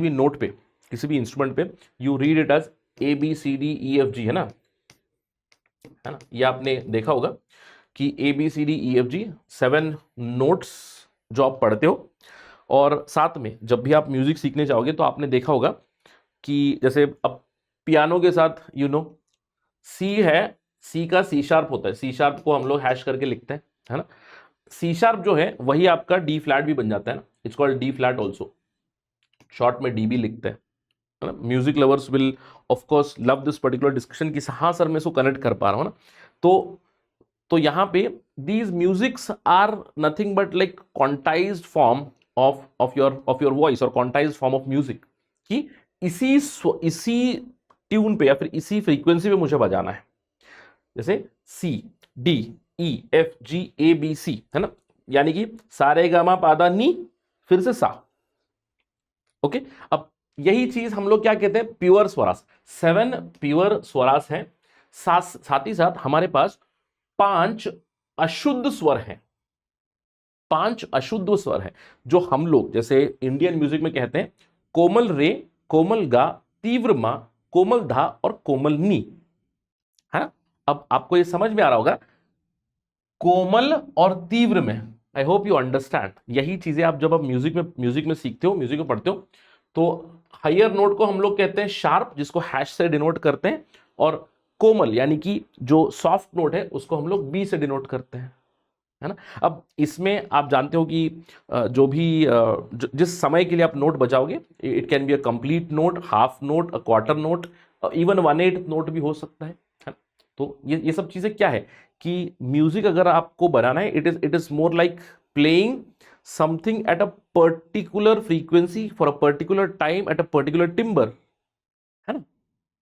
भी नोट पे, किसी भी इंस्ट्रूमेंट पे you read it as ABCDEFG, है ना, ये आपने देखा होगा कि ABCDEFG 7 नोट्स जो आप पढ़ते हो। और साथ में जब भी आप म्यूजिक सीखने जाओगे, तो आपने देखा होगा कि जैसे अब पियानो के साथ सी है, सी का सी शार्प होता है, सी शार्प को हम लोग हैश करके लिखते हैं, है ना। सी शार्प जो है वही आपका डी फ्लैट भी बन जाता है ना, it's called D flat also, short में डी भी लिखते हैं, है ना। Music lovers will of course love this particular discussion कि हाँ सर मैं इसको कनेक्ट कर पा रहा हूँ ना। तो यहाँ पे these musics are nothing but like quantised form of your voice, और क्वांटाइज्ड फॉर्म ऑफ म्यूजिक, कि इसी ट्यून पे या फिर इसी फ्रीक्वेंसी पे मुझे बजाना है। जैसे C D E F G A B C, है ना, यानी कि सा रे गा मा पा धा नी, फिर से सा। ओके, अब यही चीज हम लोग क्या कहते हैं, प्योर स्वरास। 7 प्योर स्वरास हैं, साथ ही साथ हमारे पास 5 अशुद्ध स्वर हैं, 5 अशुद्ध स्वर हैं, जो हम लोग जैसे इंडियन म्यूजिक में कहते हैं कोमल रे, कोमल गा, तीव्र मा, कोमल धा और कोमल नी, है ना। अब आपको ये समझ में आ रहा होगा, कोमल और तीव्र में, आई होप यू अंडरस्टैंड। यही चीजें आप जब आप म्यूजिक में सीखते हो, म्यूजिक में पढ़ते हो, तो हायर नोट को हम लोग कहते हैं शार्प, जिसको हैश से डिनोट करते हैं, और कोमल यानी कि जो सॉफ्ट नोट है उसको हम लोग बी से डिनोट करते हैं, है ना। अब इसमें आप जानते हो कि जो भी जिस समय के लिए आप नोट बजाओगे, it can be a complete note, half note, a quarter note, even 1/8 note भी हो सकता है ना? तो ये सब चीजें क्या है कि म्यूजिक अगर आपको बनाना है, it is more like playing something at a particular frequency for a particular time at a particular timber, है ना।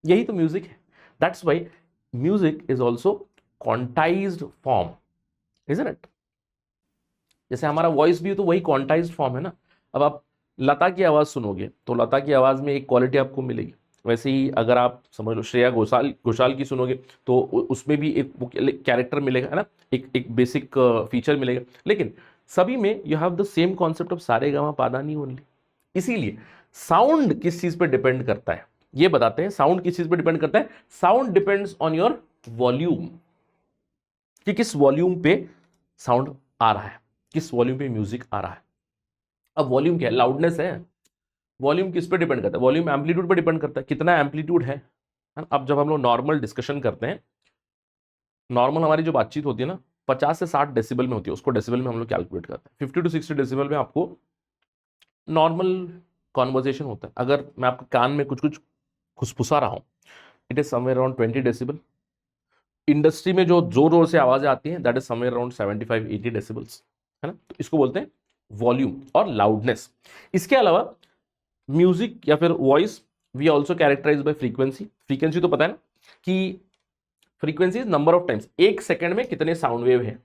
यही तो म्यूजिक है। That's why music is also quantized form, isn't it. जैसे हमारा वॉइस भी तो वही क्वांटाइज्ड फॉर्म है ना। अब आप लता की आवाज सुनोगे, तो लता की आवाज में एक क्वालिटी आपको मिलेगी। वैसे ही अगर आप समझ लो श्रेया घोषाल की सुनोगे, तो उसमें भी एक कैरेक्टर मिलेगा, है ना, एक बेसिक फीचर मिलेगा। लेकिन सभी में you have the same concept of सा रे गा मा पा धा नी ओनली। इसीलिए साउंड किस चीज पे डिपेंड करता है, ये बताते हैं। साउंड किस चीज पे डिपेंड करता है? Sound depends on your volume. कि किस वॉल्यूम पे साउंड आ रहा है, किस वॉल्यूम पे म्यूजिक आ रहा है। अब वॉल्यूम क्या है? लाउडनेस है। वॉल्यूम किस पे डिपेंड करता है? वॉल्यूम एम्पलीट्यूड पे डिपेंड करता है, कितना एम्पलीट्यूड है ना? अब जब हम लोग नॉर्मल डिस्कशन करते हैं, नॉर्मल हमारी जो बातचीत होती है ना 50 से 60 डेसिबल में होती है, उसको डेसिबल में हम लोग कैलकुलेट करते हैं। 50 to 60 डेसिबल में आपको नॉर्मल कॉन्वर्जेशन होता है। अगर मैं आपके कान में कुछ कुछ खुसफुसा रहा हूं, it is somewhere around 20 decibel. Industry में जो जोर जोर से आवाजें आती हैं, that is somewhere around 75-80 decibels, है ना? तो इसको बोलते हैं वॉल्यूम और लाउडनेस। इसके अलावा म्यूजिक या फिर voice we also characterise by frequency. Frequency तो पता है ना कि frequency is number of times, एक सेकंड में कितने साउंड वेव है,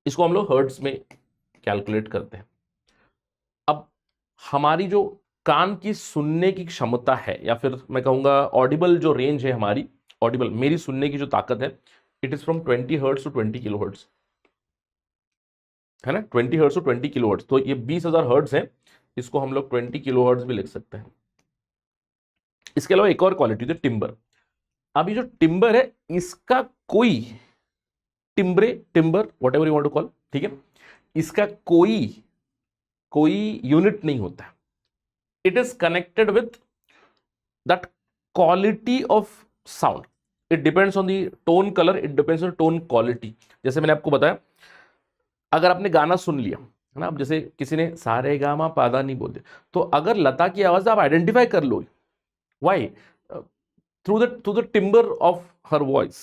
इसको हम लोग हर्ट्ज में कैलकुलेट करते हैं। अब हमारी जो कान की सुनने की क्षमता है, या फिर मैं कहूंगा ऑडिबल जो रेंज है हमारी, ऑडिबल मेरी सुनने की जो ताकत है, it is from 20 hertz to 20 kilohertz, है ना? 20 हर्ट्ज टू 20 किलो हर्ट्ज। तो ये 20,000 हर्ट्ज है, इसको हम लोग 20 किलो हर्ट्ज भी लिख सकते हैं। इसके अलावा एक और क्वालिटी है टिम्बर। अब ये जो टिम्बर है, इसका कोई timbre whatever you want to call, ठीक है, इसका कोई यूनिट नहीं होता है। It is connected with that quality of sound. It depends on the tone colour, it depends on tone quality. जैसे मैंने आपको बताया, अगर आपने गाना सुन लिया है ना, अब जैसे किसी ने सारे गामा पादा नहीं बोल दिया, तो अगर लता की आवाज आप आइडेंटिफाई कर लो, why? Through the timbre of her voice.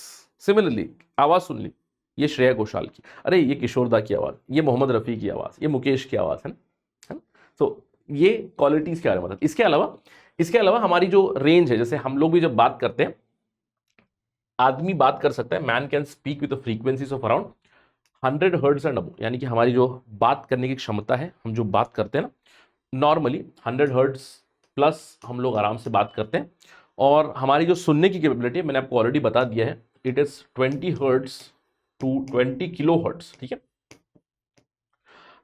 Similarly आवाज सुन ली, ये श्रेया घोषाल की, अरे ये किशोरदा की आवाज, ये मोहम्मद रफी की आवाज, ये मुकेश की आवाज, है ना? तो ये क्वालिटीज के बारे में बताते। इसके अलावा हमारी जो रेंज है, जैसे हम लोग भी जब बात करते हैं, आदमी बात कर सकता है, man can speak with frequencies of around 100 hertz and above, यानी कि हमारी जो बात करने की क्षमता है, हम जो बात करते हैं ना, नॉर्मली 100 हर्ट्ज प्लस हम लोग आराम से बात करते हैं। और हमारी जो सुनने की कैपेबिलिटी है, मैंने आपको ऑलरेडी बता दिया है, it is 20 hertz to 20 kilohertz, ठीक है।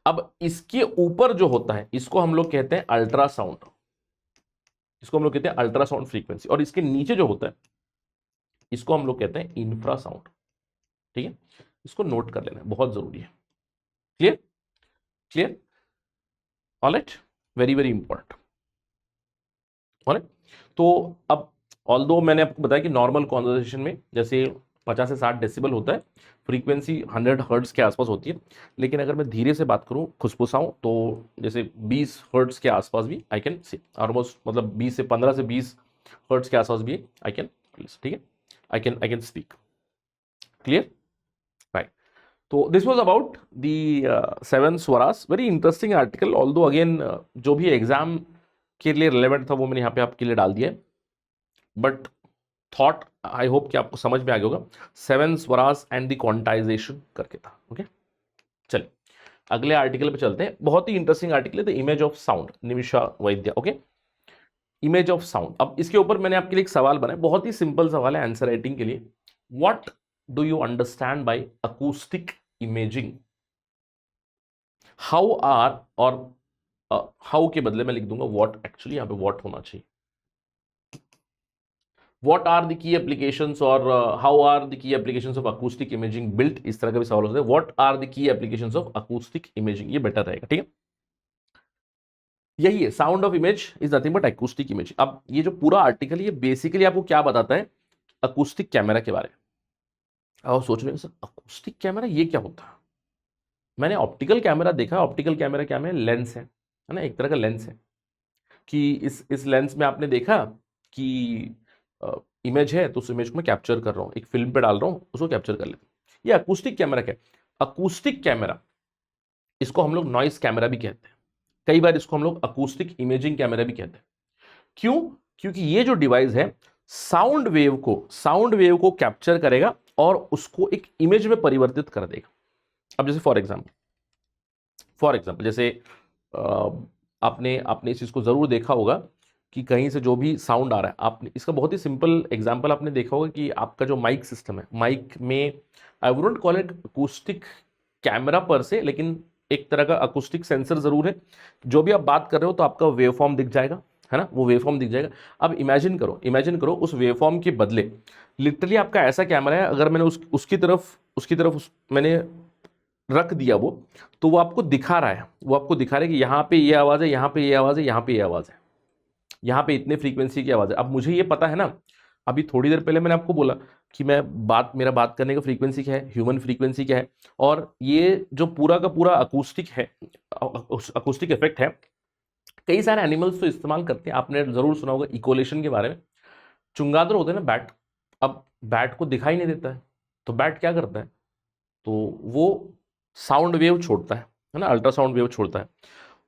अब इसके ऊपर जो होता है, इसको हम लोग कहते हैं अल्ट्रासाउंड, इसको हम लोग कहते हैं अल्ट्रासाउंड फ्रीक्वेंसी। और इसके नीचे जो होता है, इसको हम लोग कहते हैं इंफ्रासाउंड, ठीक है। इसको नोट कर लेना, बहुत जरूरी है। Clear? Alright, very very important. Alright, तो अब ऑल्दो मैंने आपको बताया कि नॉर्मल कॉन्वर्सेशन में जैसे 50 से 60 डेसिबल होता है, फ्रीक्वेंसी 100 हर्ट्ज के आसपास होती है। लेकिन अगर मैं धीरे से बात करूं, खुसफुसाऊं, तो जैसे 20 हर्ट्ज के आसपास भी आई कैन से, ऑलमोस्ट मतलब 15 से 20 हर्ट्ज के आसपास भी आई कैन, ठीक है, I can speak. Clear? Right. तो this was about the 7 swaras. Very interesting article, although again जो भी एग्जाम के लिए रिलेवेंट था वो मैंने यहाँ पे आपके लिए डाल दिया है, बट थॉट आई होप कि आपको समझ में आ गया होगा। 7 स्वरास एंड द क्वांटाइजेशन करके था। ओके, चलिए अगले आर्टिकल पे चलते हैं। बहुत ही इंटरेस्टिंग आर्टिकल है, the image of sound, Nimisha Vaidya. Okay, image of sound. अब इसके ऊपर मैंने आपके लिए एक सवाल बनाया, बहुत ही सिंपल सवाल है आंसर राइटिंग के लिए। What do you understand by acoustic imaging? How are, और हाउ के बदले मैं लिख दूंगा व्हाट, एक्चुअली यहां पे व्हाट होना चाहिए। What are the key applications, or how are the key applications of acoustic imaging built? इस तरह का भी सवाल हो सकता है। What are the key applications of acoustic imaging? ये बेटर रहेगा, ठीक है। यही है, sound of image is nothing but acoustic image. अब ये जो पूरा आर्टिकल ये बेसिकली आपको क्या बताता है? अकूस्टिक कैमरा के बारे में। आप सोच रहे हैं सर अकूस्टिक कैमरा ये क्या होता है? मैंने ऑप्टिकल कैमरा देखा। ऑप्टिकल कैमरा क्या में लेंस है ना, एक तरह का लेंस है कि इस लेंस में आपने देखा कि इमेज है, तो उस इमेज को मैं कैप्चर कर रहा हूँ, एक फिल्म पे डाल रहा हूँ, उसको कैप्चर कर लेते हैं। ये अकूस्टिक कैमरा क्या है? अकूस्टिक कैमरा, इसको हम लोग नॉइस कैमरा भी कहते हैं, कई बार इसको हम लोग अकूस्टिक इमेजिंग कैमरा भी कहते हैं। क्यों? क्योंकि ये जो डिवाइस है साउंड वेव को कैप्चर करेगा और उसको एक इमेज में परिवर्तित कर देगा। अब जैसे फॉर एग्जाम्पल जैसे आपने इस चीज को जरूर देखा होगा कि कहीं से जो भी साउंड आ रहा है, आपने इसका बहुत ही सिंपल एग्जांपल आपने देखा होगा कि आपका जो माइक सिस्टम है, माइक में I wouldn't call it acoustic camera पर से, लेकिन एक तरह का अकूस्टिक सेंसर जरूर है। जो भी आप बात कर रहे हो तो आपका वेव फॉर्म दिख जाएगा, है ना, वो वेवफॉर्म दिख जाएगा। अब इमेजिन करो उस वेवफॉर्म के बदले लिटरली आपका ऐसा कैमरा है, अगर मैंने उसकी तरफ मैंने रख दिया वो, तो वो आपको दिखा रहा है, कि यहाँ पे ये आवाज़ है, यहाँ पे ये आवाज़ है, यहाँ पे ये आवाज़ है, यहाँ पे इतने फ्रीक्वेंसी की आवाज़ है। अब मुझे ये पता है ना, अभी थोड़ी देर पहले मैंने आपको बोला कि मेरा बात करने का फ्रीक्वेंसी क्या है, ह्यूमन फ्रीक्वेंसी क्या है, और ये जो पूरा का पूरा अकूस्टिक है, अकूस्टिक इफेक्ट है, कई सारे एनिमल्स तो इस्तेमाल करते हैं। आपने जरूर सुना होगा इकोलेशन के बारे में। चुंगादड़ होते हैं ना बैट, अब बैट को दिखाई नहीं देता है, तो बैट क्या करता है, तो वो साउंड वेव छोड़ता है ना, अल्ट्रासाउंड वेव छोड़ता है,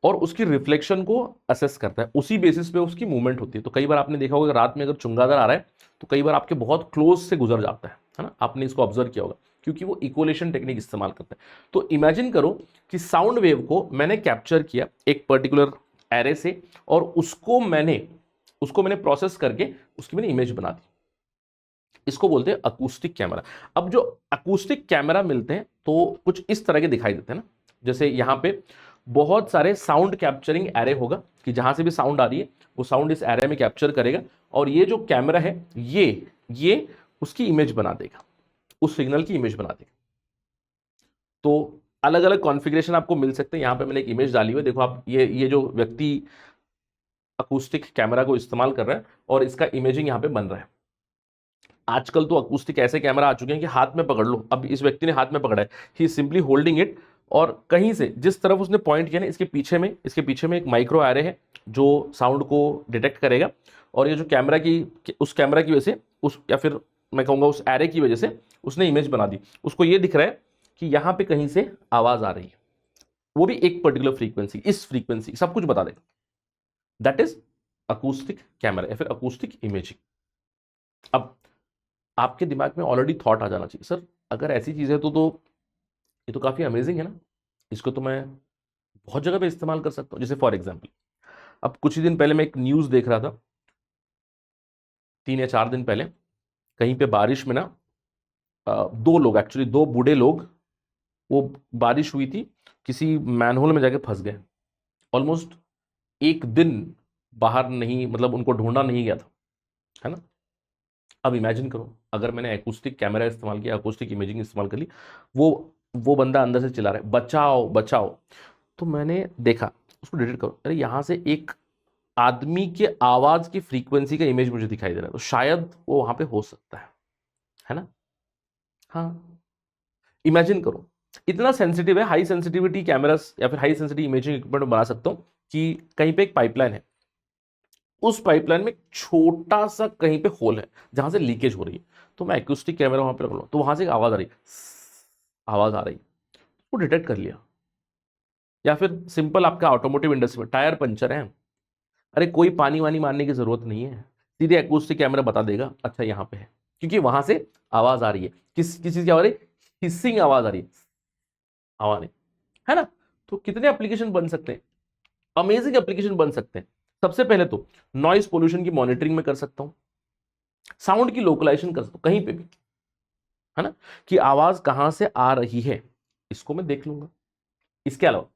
और उसकी रिफ्लेक्शन को असेस करता है, उसी बेसिस पे उसकी मूवमेंट होती है। तो कई बार आपने देखा होगा रात में अगर चुंगादड़ आ रहा है तो कई बार आपके बहुत क्लोज से गुजर जाता है ना, आपने इसको ऑब्जर्व किया होगा, क्योंकि वो इकोलेशन टेक्निक इस्तेमाल करता है। तो इमेजिन करो कि साउंड वेव को मैंने कैप्चर किया एक पर्टिकुलर एरे से, और उसको मैंने प्रोसेस करके उसकी मैंने इमेज बना दी। इसको बोलते हैं अकूस्टिक कैमरा। अब जो अकूस्टिक कैमरा मिलते हैं तो कुछ इस तरह के दिखाई देते हैं ना, जैसे यहाँ पे बहुत सारे साउंड कैप्चरिंग एरे होगा कि जहां से भी साउंड आ रही है वो साउंड इस एरे में कैप्चर करेगा, और ये जो कैमरा है ये उसकी इमेज बना देगा, उस सिग्नल की इमेज बना देगा। तो अलग अलग कॉन्फ़िगरेशन आपको मिल सकते हैं। यहाँ पे मैंने एक इमेज डाली हुई है, देखो आप, ये जो व्यक्ति अकूस्टिक कैमरा को इस्तेमाल कर रहा है और इसका इमेजिंग यहाँ पे बन रहा है। आजकल तो अकूस्टिक ऐसे कैमरा आ चुके हैं कि हाथ में पकड़ लो। अब इस व्यक्ति ने हाथ में पकड़ा है, ही सिंपली होल्डिंग इट, और कहीं से जिस तरफ उसने पॉइंट किया ना, इसके पीछे में एक माइक्रो एरे है जो साउंड को डिटेक्ट करेगा, और ये जो उस कैमरा की वजह से, उस, या फिर मैं कहूँगा उस एरे की वजह से उसने इमेज बना दी। उसको ये दिख रहा है कि यहाँ पे कहीं से आवाज़ आ रही है, वो भी एक पर्टिकुलर फ्रीक्वेंसी, इस फ्रीक्वेंसी, सब कुछ बता देगा। दैट इज अकूस्टिक कैमरा या फिर अकूस्टिक इमेजिंग। अब आपके दिमाग में ऑलरेडी थॉट आ जाना चाहिए, सर अगर ऐसी चीज़ है तो ये तो काफ़ी अमेजिंग है ना, इसको तो मैं बहुत जगह पे इस्तेमाल कर सकता हूँ। जैसे फॉर एग्जांपल, अब कुछ ही दिन पहले मैं एक न्यूज़ देख रहा था, 3 या 4 दिन पहले, कहीं पे बारिश में ना दो लोग, एक्चुअली 2 बूढ़े लोग, वो बारिश हुई थी, किसी मैनहोल में जाके फंस गए। ऑलमोस्ट 1 दिन बाहर नहीं, मतलब उनको ढूंढा नहीं गया था, है ना। अब इमेजिन करो अगर मैंने अकूस्टिक कैमरा इस्तेमाल किया, अकूस्टिक इमेजिंग इस्तेमाल कर ली, वो बंदा अंदर से चिल्ला रहा है बचाओ बचाओ, तो मैंने देखा, उसको डिटेक्ट करो, अरे यहाँ से एक आदमी के आवाज की फ्रीक्वेंसी का इमेज मुझे दिखाई दे रहा है, तो शायद वो वहां पे हो सकता है ना। हाँ, इमेजिन करो, इतना सेंसिटिव है, हाई सेंसिटिविटी कैमरास या फिर हाई सेंसिटिव इमेजिंग इक्विपमेंट बना सकता हूँ कि कहीं पे एक पाइपलाइन है, उस पाइपलाइन में छोटा सा कहीं पे होल है जहां से लीकेज हो रही है, तो मैं एक्यूस्टिक कैमरा वहां पे लगा लूं, तो वहां से एक आवाज आ रही है, आवाज आ रही है, वो डिटेक्ट कर लिया। या फिर सिंपल आपका ऑटोमोटिव इंडस्ट्री में टायर पंचर है, अरे कोई पानी वानी मारने की जरूरत नहीं है, सीधे एक्यूस्टिक कैमरा बता देगा अच्छा यहाँ पे है, क्योंकि वहां से आवाज आ रही है, किस चीज की आवाज आ रही है, हिसिंग आवाज आ रही है, आवाज नहीं, है ना। तो कितने एप्लीकेशन बन सकते हैं, अमेजिंग एप्लीकेशन बन सकते हैं। सबसे पहले तो नॉइस पोल्यूशन की मॉनिटरिंग में कर सकता हूं, साउंड की लोकलाइजेशन कर सकता हूं कहीं पे भी, है ना, कि आवाज कहां से आ रही है, इसको मैं देख लूंगा। इसके अलावा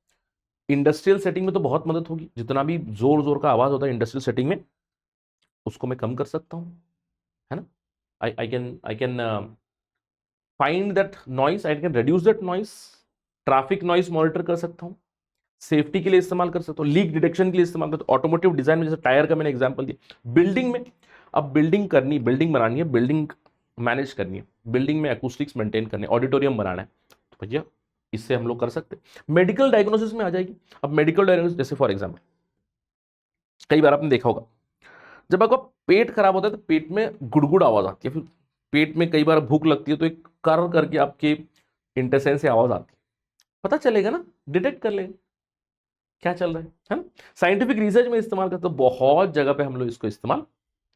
इंडस्ट्रियल सेटिंग में तो बहुत मदद होगी, जितना भी जोर जोर का आवाज होता है इंडस्ट्रियल सेटिंग में, उसको मैं कम कर सकता हूं, है ना। I can find that noise, I can reduce that noise, traffic noise monitor कर सकता हूं, सेफ्टी के लिए इस्तेमाल कर सकता हूं, लीक डिटेक्शन के लिए इस्तेमाल कर सकता हूं, ऑटोमोटिव डिजाइन में जैसे टायर का मैंने एग्जांपल दिया, बिल्डिंग में, अब बिल्डिंग बनानी है, बिल्डिंग मैनेज करनी है, बिल्डिंग में अकूस्टिक्स मेंटेन करने, ऑडिटोरियम बनाना है, तो भैया इससे हम लोग कर सकते हैं। मेडिकल डायग्नोसिस में आ जाएगी। अब मेडिकल डायग्नोसिस जैसे फॉर एग्जाम्पल, कई बार आपने देखा होगा जब आपका पेट खराब होता है तो पेट में गुड़गुड़ आवाज आती है, फिर पेट में कई बार भूख लगती है तो एक कर करके आपके इंटेस्टाइन से आवाज आती है, पता चलेगा ना, डिटेक्ट कर लेगा क्या चल रहा है ना। साइंटिफिक रिसर्च में इस्तेमाल करते, तो बहुत जगह पे हम लोग इसको इस्तेमाल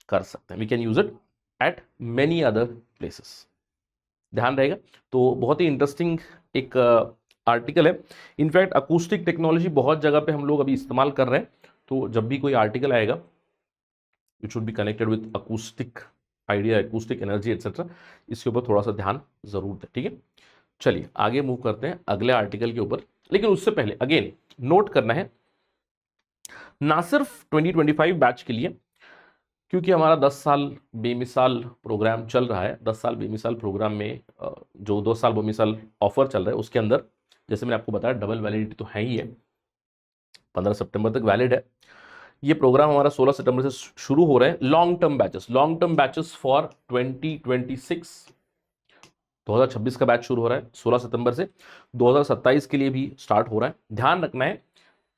कर सकते हैं, we can use it at many other places, ध्यान रहेगा। तो बहुत ही इंटरेस्टिंग एक आर्टिकल है। इनफैक्ट अकूस्टिक टेक्नोलॉजी बहुत जगह पे हम लोग अभी इस्तेमाल कर रहे हैं, तो जब भी कोई आर्टिकल आएगा it should be connected with acoustic idea, acoustic energy etcetera, इसके ऊपर थोड़ा सा ध्यान जरूर दें, ठीक है। चलिए आगे मूव करते हैं अगले आर्टिकल के ऊपर, लेकिन उससे पहले अगेन नोट करना है ना सिर्फ 2025 बैच के लिए, क्योंकि हमारा 10 साल बेमिसाल प्रोग्राम चल रहा है। 10 साल बेमिसाल प्रोग्राम में जो 2 साल बेमिसाल ऑफर चल रहा है उसके अंदर जैसे मैंने आपको बताया डबल वैलिडिटी तो है ही है, 15 सितंबर तक वैलिड है। ये प्रोग्राम हमारा 16 सितंबर से शुरू हो रहा है। लॉन्ग टर्म बैचेस फॉर 2026 का बैच शुरू हो रहा है 16 सितंबर से। 2027 के लिए भी स्टार्ट हो रहा है। ध्यान रखना है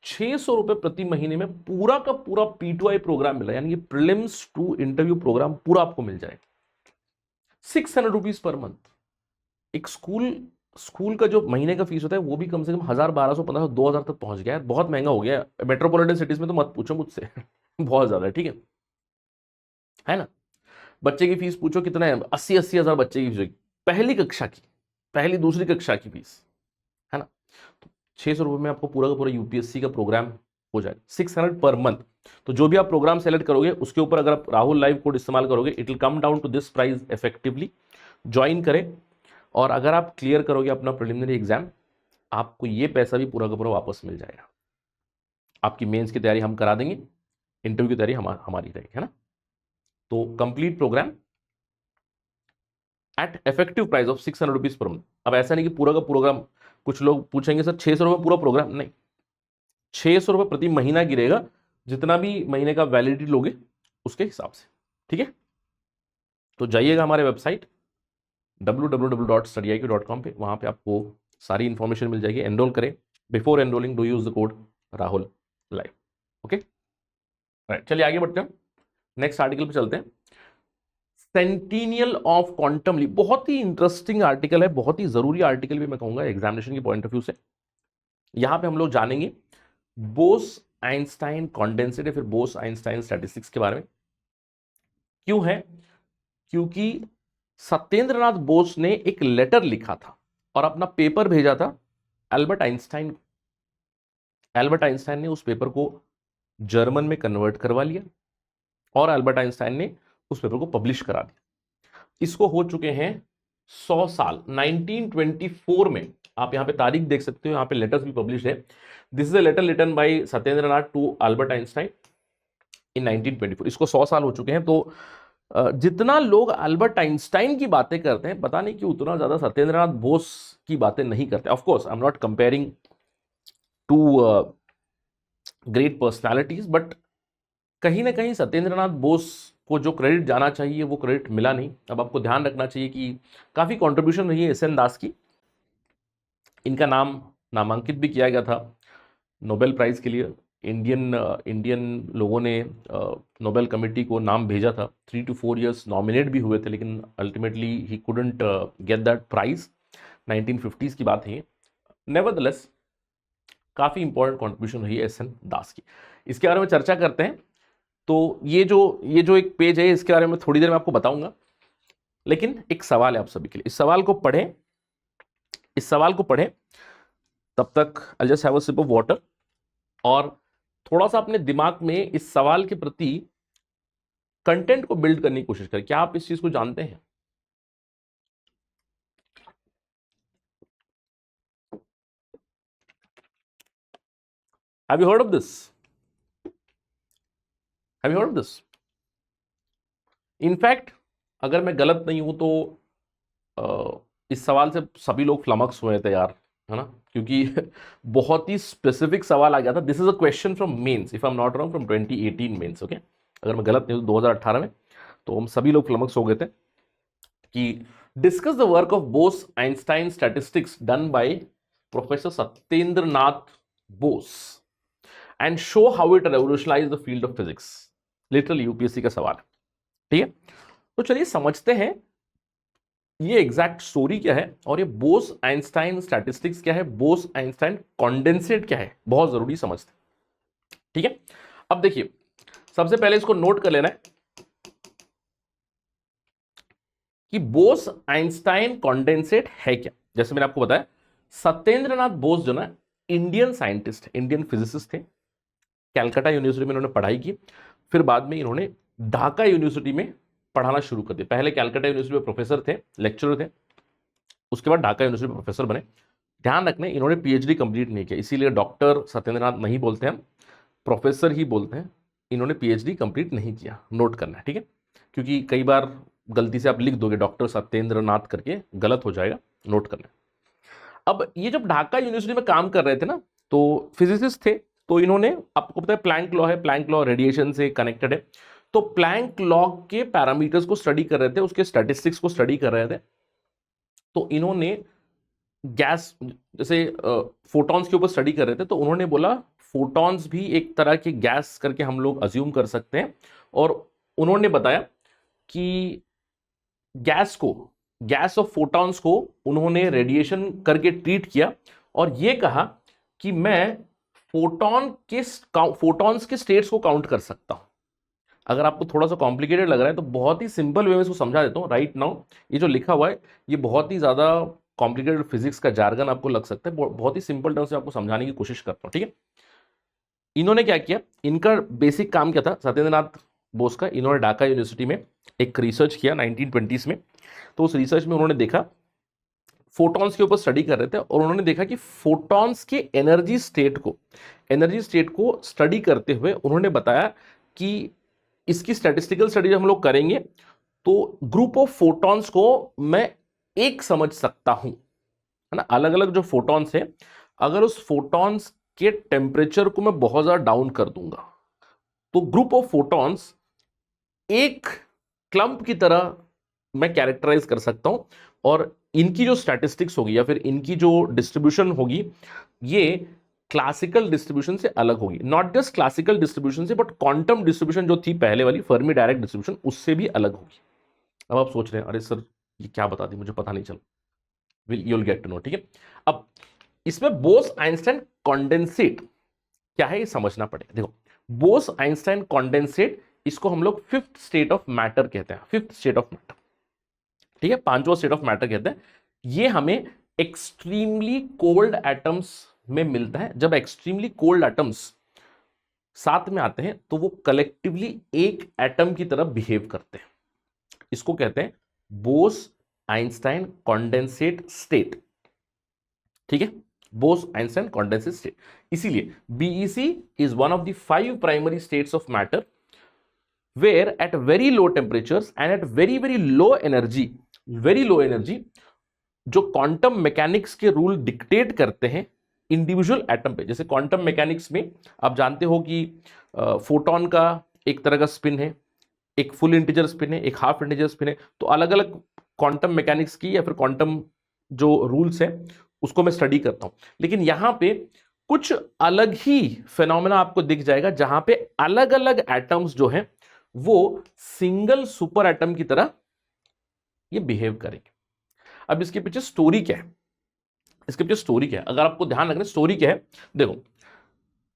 600 रुपए प्रति महीने में पूरा का पूरा P2I प्रोग्राम मिला, यानी कि प्रीलिम्स टू इंटरव्यू प्रोग्राम पूरा आपको मिल जाएगा। 600 रुपीज पर मंथ। एक स्कूल का जो महीने का फीस होता है वो भी कम से कम 1000, 1200, 1500, 2000 तक पहुंच गया है। बहुत महंगा हो गया है। मेट्रोपॉलिटन सिटीज में तो मत पूछो मुझसे बहुत ज्यादा है, ठीक है ना। बच्चे की फीस पूछो कितना है, 80 हजार बच्चे की फीस, पहली कक्षा की, पहली दूसरी कक्षा की फीस, है ना। तो 600 रुपये में आपको पूरा का पूरा यूपीएससी का प्रोग्राम हो जाएगा। 600 पर मंथ। तो जो भी आप प्रोग्राम सेलेक्ट करोगे उसके ऊपर अगर आप राहुल लाइव कोड इस्तेमाल करोगे it will come down to this price effectively. Join करें और अगर आप क्लियर करोगे अपना प्रिलिमिनरी एग्जाम, आपको ये पैसा भी पूरा का पूरा वापस मिल जाएगा। आपकी मेंस की तैयारी हम करा देंगे, इंटरव्यू की तैयारी हमारी रहेगी, है ना। तो complete programme at effective price of 600 rupees per month. अब ऐसा नहीं कि पूरा का प्रोग्राम, कुछ लोग पूछेंगे सर 600 रुपये पूरा प्रोग्राम, नहीं, 600 रुपये प्रति महीना गिरेगा, जितना भी महीने का वैलिडिटी लोगे उसके हिसाब से, ठीक है। तो जाइएगा हमारे वेबसाइट www.studiiq.com पे, वहां पे आपको सारी इंफॉर्मेशन मिल जाएगी। एनरोल करें। Before enrolling do use the code Rahul live. Okay right, चलिए आगे बढ़ते हैं। नेक्स्ट आर्टिकल पे चलते हैं। सेंटिनियल ऑफ क्वांटम लीप, बहुत ही इंटरेस्टिंग आर्टिकल है, बहुत ही जरूरी आर्टिकल भी मैं कहूंगा एग्जामिनेशन के पॉइंट ऑफ व्यू से। यहां पे हम लोग जानेंगे बोस आइंस्टाइन कॉन्डेंसेट या फिर बोस आइंस्टाइन स्टैटिस्टिक्स के बारे में। क्यों है? क्योंकि सत्येंद्रनाथ बोस ने एक लेटर लिखा था और अपना पेपर भेजा था एल्बर्ट आइंस्टाइन को। एल्बर्ट आइंस्टाइन ने उस पेपर को जर्मन में कन्वर्ट करवा लिया और एल्बर्ट आइंस्टाइन ने उस पेपर को पब्लिश करा दिया। इसको हो चुके हैं 100 साल। 1924 में, आप यहां पे तारीख देख सकते हो, यहां पे लेटर्स भी पब्लिश है। This is a letter written by Satyendranath to Albert Einstein in 1924। इसको 100 साल हो चुके हैं। तो जितना लोग एल्बर्ट आइंस्टाइन की बातें करते हैं, पता नहीं क्यों उतना ज्यादा सत्येंद्रनाथ बोस की बातें नहीं करते। Of course I am not comparing to great personalities, but कहीं ना कहीं सत्येंद्रनाथ बोस को जो क्रेडिट जाना चाहिए वो क्रेडिट मिला नहीं। अब आपको ध्यान रखना चाहिए कि काफी कंट्रीब्यूशन रही है एस एन दास की। इनका नाम नामांकित भी किया गया था नोबेल प्राइज के लिए। इंडियन लोगों ने नोबेल कमेटी को नाम भेजा था। 3 to 4 years नॉमिनेट भी हुए थे, लेकिन अल्टीमेटली ही couldn't get that prize. 1950s की बात है। नेवरदलेस काफी इंपॉर्टेंट कंट्रीब्यूशन रही है एस एन दास की। इसके बारे में चर्चा करते हैं। तो ये जो एक पेज है इसके बारे में थोड़ी देर में आपको बताऊंगा, लेकिन एक सवाल है आप सभी के लिए। इस सवाल को पढ़ें तब तक I just have a sip of water और थोड़ा सा अपने दिमाग में इस सवाल के प्रति कंटेंट को बिल्ड करने की कोशिश करें। क्या आप इस चीज को जानते हैं? Have you heard of this? Have you heard of this? In fact अगर मैं गलत नहीं हूं तो इस सवाल से सभी लोग फ्लमक्स हुए थे यार, है ना, क्योंकि बहुत ही स्पेसिफिक सवाल आ गया था। This is a question from mains, if I am not wrong, from 2018 mains. Okay, अगर मैं गलत नहीं हूं 2018 में, तो हम सभी लोग फ्लमक्स हो गए थे कि discuss the work of Bose Einstein statistics done by professor Satyendranath Bose and show how it revolutionised the field of physics. Literally UPSC का सवाल है, ठीक है। तो चलिए समझते हैं ये एग्जैक्ट स्टोरी क्या है और ये बोस आइंस्टाइन स्टैटिस्टिक्स क्या है, बोस आइंस्टाइन कॉन्डेंसेट क्या है, बहुत जरूरी समझते हैं, ठीक है। अब देखिए, सबसे पहले इसको नोट कर लेना है कि बोस आइंस्टाइन कॉन्डेंसेट है क्या। जैसे मैंने आपको बताया, सत्येंद्रनाथ बोस जो ना इंडियन साइंटिस्ट, इंडियन फिजिसिस्ट थे। कैलकाटा यूनिवर्सिटी में इन्होंने पढ़ाई की, फिर बाद में इन्होंने ढाका यूनिवर्सिटी में पढ़ाना शुरू कर दिया। पहले कैलकाटा यूनिवर्सिटी में प्रोफेसर थे, लेक्चरर थे, उसके बाद ढाका यूनिवर्सिटी में प्रोफेसर बने। ध्यान रखने, इन्होंने पीएचडी कंप्लीट नहीं किया, इसीलिए डॉक्टर सत्येंद्रनाथ नहीं बोलते हम, प्रोफेसर ही बोलते हैं, इन्होंने पीएचडी कंप्लीट नहीं किया, नोट करना है, ठीक है, क्योंकि कई बार गलती से आप लिख दोगे डॉक्टर सत्येंद्र नाथ करके, गलत हो जाएगा, नोट करना है। अब ये जब ढाका यूनिवर्सिटी में काम कर रहे थे ना, तो फिजिसिस्ट थे, तो इन्होंने, आपको पता है प्लैंक लॉ है, प्लैंक लॉ रेडिएशन से कनेक्टेड है, तो प्लैंक लॉ के पैरामीटर्स को स्टडी कर रहे थे, उसके स्टैटिस्टिक्स को स्टडी कर रहे थे। तो इन्होंने गैस, जैसे फोटॉन्स के ऊपर स्टडी कर रहे थे, तो उन्होंने बोला फोटॉन्स भी एक तरह के गैस करके हम लोग अज्यूम कर सकते हैं, और उन्होंने बताया कि गैस ऑफ फोटॉन्स को उन्होंने रेडिएशन करके ट्रीट किया, और ये कहा कि मैं फोटॉन्स के स्टेट्स को काउंट कर सकता हूं। अगर आपको थोड़ा सा कॉम्प्लिकेटेड लग रहा है तो बहुत ही सिंपल वे में इसको समझा देता हूं राइट नाउ। ये जो लिखा हुआ है ये बहुत ही ज्यादा कॉम्प्लिकेटेड फिजिक्स का जार्गन आपको लग सकता है, बहुत ही सिंपल टर्म से आपको समझाने की कोशिश करता हूं, ठीक है। इन्होंने क्या किया, इनका बेसिक काम क्या था, सत्येंद्र नाथ बोस का, इन्होंने ढाका यूनिवर्सिटी में एक रिसर्च किया 1920s में। तो उस रिसर्च में उन्होंने देखा, फोटॉन्स के ऊपर स्टडी कर रहे थे, और उन्होंने देखा कि फोटॉन्स के एनर्जी स्टेट को स्टडी करते हुए उन्होंने बताया कि इसकी स्टैटिस्टिकल स्टडी हम लोग करेंगे तो ग्रुप ऑफ फोटॉन्स को मैं एक समझ सकता हूं, है ना। अलग अलग जो फोटॉन्स है, अगर उस फोटॉन्स के टेम्परेचर को मैं बहुत ज्यादा डाउन कर दूंगा तो ग्रुप ऑफ फोटॉन्स एक क्लम्प की तरह मैं कैरेक्टराइज कर सकता हूं, और इनकी जो स्टैटिस्टिक्स होगी या फिर इनकी जो डिस्ट्रीब्यूशन होगी ये क्लासिकल डिस्ट्रीब्यूशन से अलग होगी। नॉट जस्ट क्लासिकल डिस्ट्रीब्यूशन से, बट क्वांटम डिस्ट्रीब्यूशन जो थी पहले वाली फर्मी डायरेक्ट डिस्ट्रीब्यूशन, उससे भी अलग होगी। अब आप सोच रहे हैं अरे सर ये क्या बता दी, मुझे पता नहीं चला। You will get to know, ठीक है। अब इसमें बोस आइंस्टाइन कॉन्डेंसेट क्या है ये समझना पड़ेगा। देखो, बोस आइंस्टाइन कॉन्डेंसेट, इसको हम लोग फिफ्थ स्टेट ऑफ मैटर कहते हैं, फिफ्थ स्टेट ऑफ मैटर, ठीक है, पांचवा स्टेट ऑफ मैटर कहते हैं। ये हमें एक्सट्रीमली कोल्ड एटम्स में मिलता है। जब एक्सट्रीमली कोल्ड एटम्स साथ में आते हैं तो वो कलेक्टिवली एक एटम की तरह बिहेव करते हैं। इसको कहते हैं बोस आइंस्टाइन कॉन्डेंसेट स्टेट, ठीक है, बोस आइंस्टाइन कॉन्डेंसेट स्टेट। इसीलिए BEC is one of the 5 primary states of matter where at very low temperatures and at very very low energy जो क्वांटम मैकेनिक्स के रूल डिक्टेट करते हैं इंडिविजुअल एटम पे। जैसे क्वांटम मैकेनिक्स में आप जानते हो कि फोटॉन का एक तरह का स्पिन है, एक फुल इंटीजर स्पिन है, एक हाफ इंटीजर स्पिन है। तो अलग अलग क्वांटम मैकेनिक्स की या फिर क्वांटम जो रूल्स है उसको मैं स्टडी करता हूं। लेकिन यहां पे कुछ अलग ही फिनोमेना आपको दिख जाएगा जहां पे अलग अलग एटम्स जो है वो सिंगल सुपर एटम की तरह ये बिहेव करेंगे। अब इसके पीछे स्टोरी क्या है, अगर आपको ध्यान रखना स्टोरी क्या है, देखो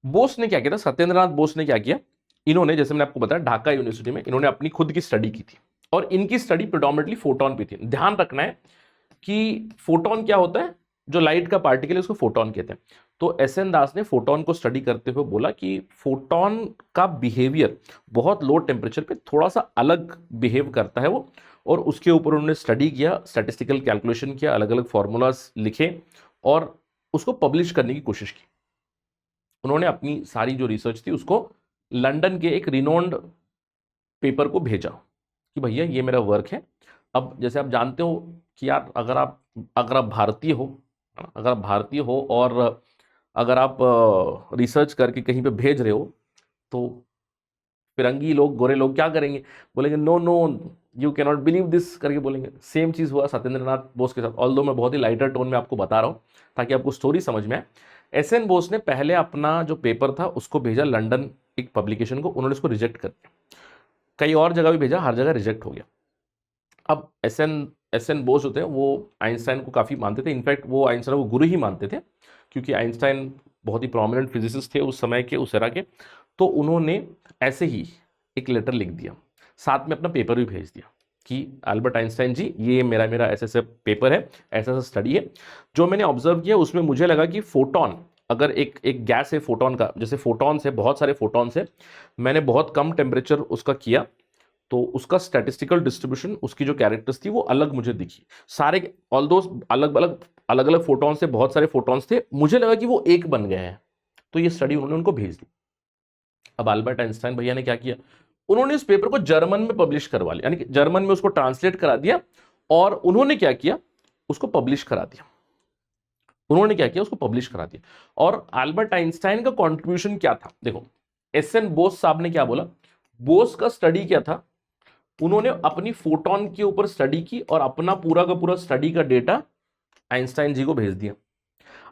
बोस ने क्या किया था, सत्येंद्र नाथ बोस ने क्या किया, इन्होंने जैसे मैंने आपको बताया ढाका यूनिवर्सिटी में इन्होंने अपनी खुद की स्टडी की थी, और इनकी स्टडी प्रेडोमिनेटली फोटोन पे थी। ध्यान रखना है कि फोटोन क्या होता है, जो लाइट का पार्टिकल है उसको फोटोन कहते हैं। तो एस एन दास ने फोटोन को स्टडी करते हुए बोला कि फोटोन का बिहेवियर बहुत लो टेम्परेचर पे थोड़ा सा अलग बिहेव करता है वो, और उसके ऊपर उन्होंने स्टडी किया, स्टैटिस्टिकल कैलकुलेशन किया, अलग अलग फॉर्मूलाज लिखे और उसको पब्लिश करने की कोशिश की। उन्होंने अपनी सारी जो रिसर्च थी उसको लंदन के एक रिनोन्ड पेपर को भेजा कि भैया ये मेरा वर्क है। अब जैसे आप जानते हो कि यार अगर आप भारतीय हो और अगर आप रिसर्च करके कहीं पे भेज रहे हो तो फिरंगी लोग, गोरे लोग क्या करेंगे, बोलेंगे no you can not believe this करके बोलेंगे। सेम चीज हुआ सत्येंद्र नाथ बोस के साथ, ऑल्दो मैं बहुत ही लाइटर टोन में आपको बता रहा हूँ ताकि आपको स्टोरी समझ में आए। एस एन बोस ने पहले अपना जो पेपर था उसको भेजा लंदन एक पब्लिकेशन को, उन्होंने उसको रिजेक्ट कर दिया। कई और जगह भी भेजा, हर जगह रिजेक्ट हो गया। अब एस एन बोस होते हैं वो आइंस्टाइन को काफ़ी मानते थे, इनफैक्ट वो आइंस्टाइन को गुरु ही मानते थे क्योंकि आइंस्टाइन बहुत ही प्रोमिनेंट फिजिसिस्ट थे उस समय के, उस एरा के। तो उन्होंने ऐसे ही एक लेटर लिख दिया, साथ में अपना पेपर भी भेज दिया कि अल्बर्ट आइंस्टाइन जी ये मेरा ऐसे पेपर है, ऐसा स्टडी है। जो मैंने ऑब्जर्व किया उसमें मुझे लगा कि फोटोन, अगर एक गैस है फोटोन का, जैसे फोटॉन्स है, बहुत सारे फोटॉन्स है, मैंने बहुत कम टेम्परेचर उसका किया तो उसका स्टैटिस्टिकल डिस्ट्रीब्यूशन, उसकी जो कैरेक्टर्स थी वो अलग मुझे दिखी। सारे ऑल अलग अलग फोटॉन्स से बहुत सारे फोटॉन्स थे, मुझे लगा कि वो एक बन गए हैं। तो ये स्टडी उन्होंने उनको भेज दी। अब अल्बर्ट आइंस्टाइन भैया ने क्या किया, उन्होंने इस पेपर को जर्मन में पब्लिश करवा लिया, यानी कि जर्मन में उसको ट्रांसलेट करा दिया और उन्होंने क्या किया, उसको पब्लिश करा दिया। उन्होंने क्या किया, उसको पब्लिश करा दिया। और अल्बर्ट आइंस्टाइन का कंट्रीब्यूशन क्या था, देखो एस.एन. बोस साहब ने क्या बोला, बोस का स्टडी क्या था, उन्होंने अपनी फोटोन के ऊपर स्टडी की और अपना पूरा का पूरा स्टडी का डेटा आइंस्टाइन जी को भेज दिया।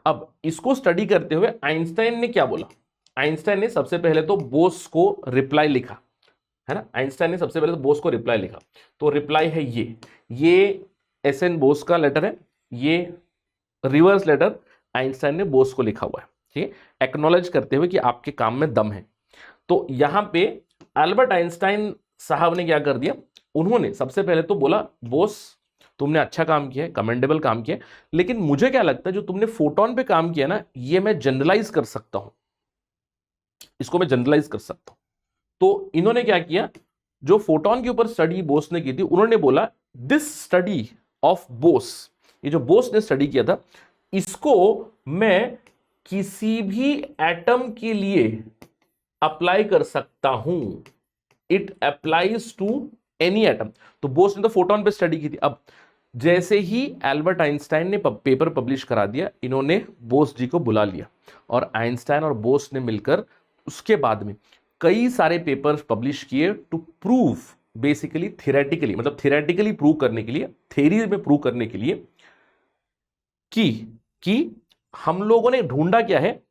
अब इसको स्टडी करते हुए आइंस्टाइन ने क्या बोला, आइंस्टाइन ने सबसे पहले तो बोस को रिप्लाई लिखा, है ना, आइंस्टाइन ने सबसे पहले तो बोस को रिप्लाई लिखा। तो रिप्लाई है ये एस.एन. बोस का लेटर है, ये रिवर्स लेटर आइंस्टाइन ने बोस को लिखा हुआ है, ठीक है, एक्नॉलेज करते हुए कि आपके काम में दम है। तो यहां पे अल्बर्ट आइंस्टाइन साहब ने क्या कर दिया, उन्होंने सबसे पहले तो बोला बोस तुमने अच्छा काम किया है, कमेंडेबल काम किया है, लेकिन मुझे क्या लगता है जो तुमने फोटोन पे काम किया ना, ये मैं जनरलाइज कर सकता हूं, इसको मैं जनरलाइज कर सकता हूं। तो इन्होंने क्या किया, जो फोटोन के ऊपर स्टडी बोस ने की थी, उन्होंने बोला दिस स्टडी ऑफ बोस, ये जो बोस ने स्टडी किया था, इसको मैं किसी भी एटम के लिए अप्लाई कर सकता हूं, it applies to any atom. तो बोस ने तो फोटोन पे स्टडी की थी। अब जैसे ही एल्बर्ट आइंस्टाइन ने पेपर पब्लिश करा दिया, इन्होंने बोस जी को बुला लिया और आइंस्टाइन और बोस ने मिलकर उसके बाद में कई सारे पेपर्स पब्लिश किए टू प्रूव, बेसिकली थियोरेटिकली, मतलब थियोरेटिकली प्रूव करने के लिए, थ्योरी में प्रूव करने के लिए कि हम लोगों ने ढूंढा क्या है,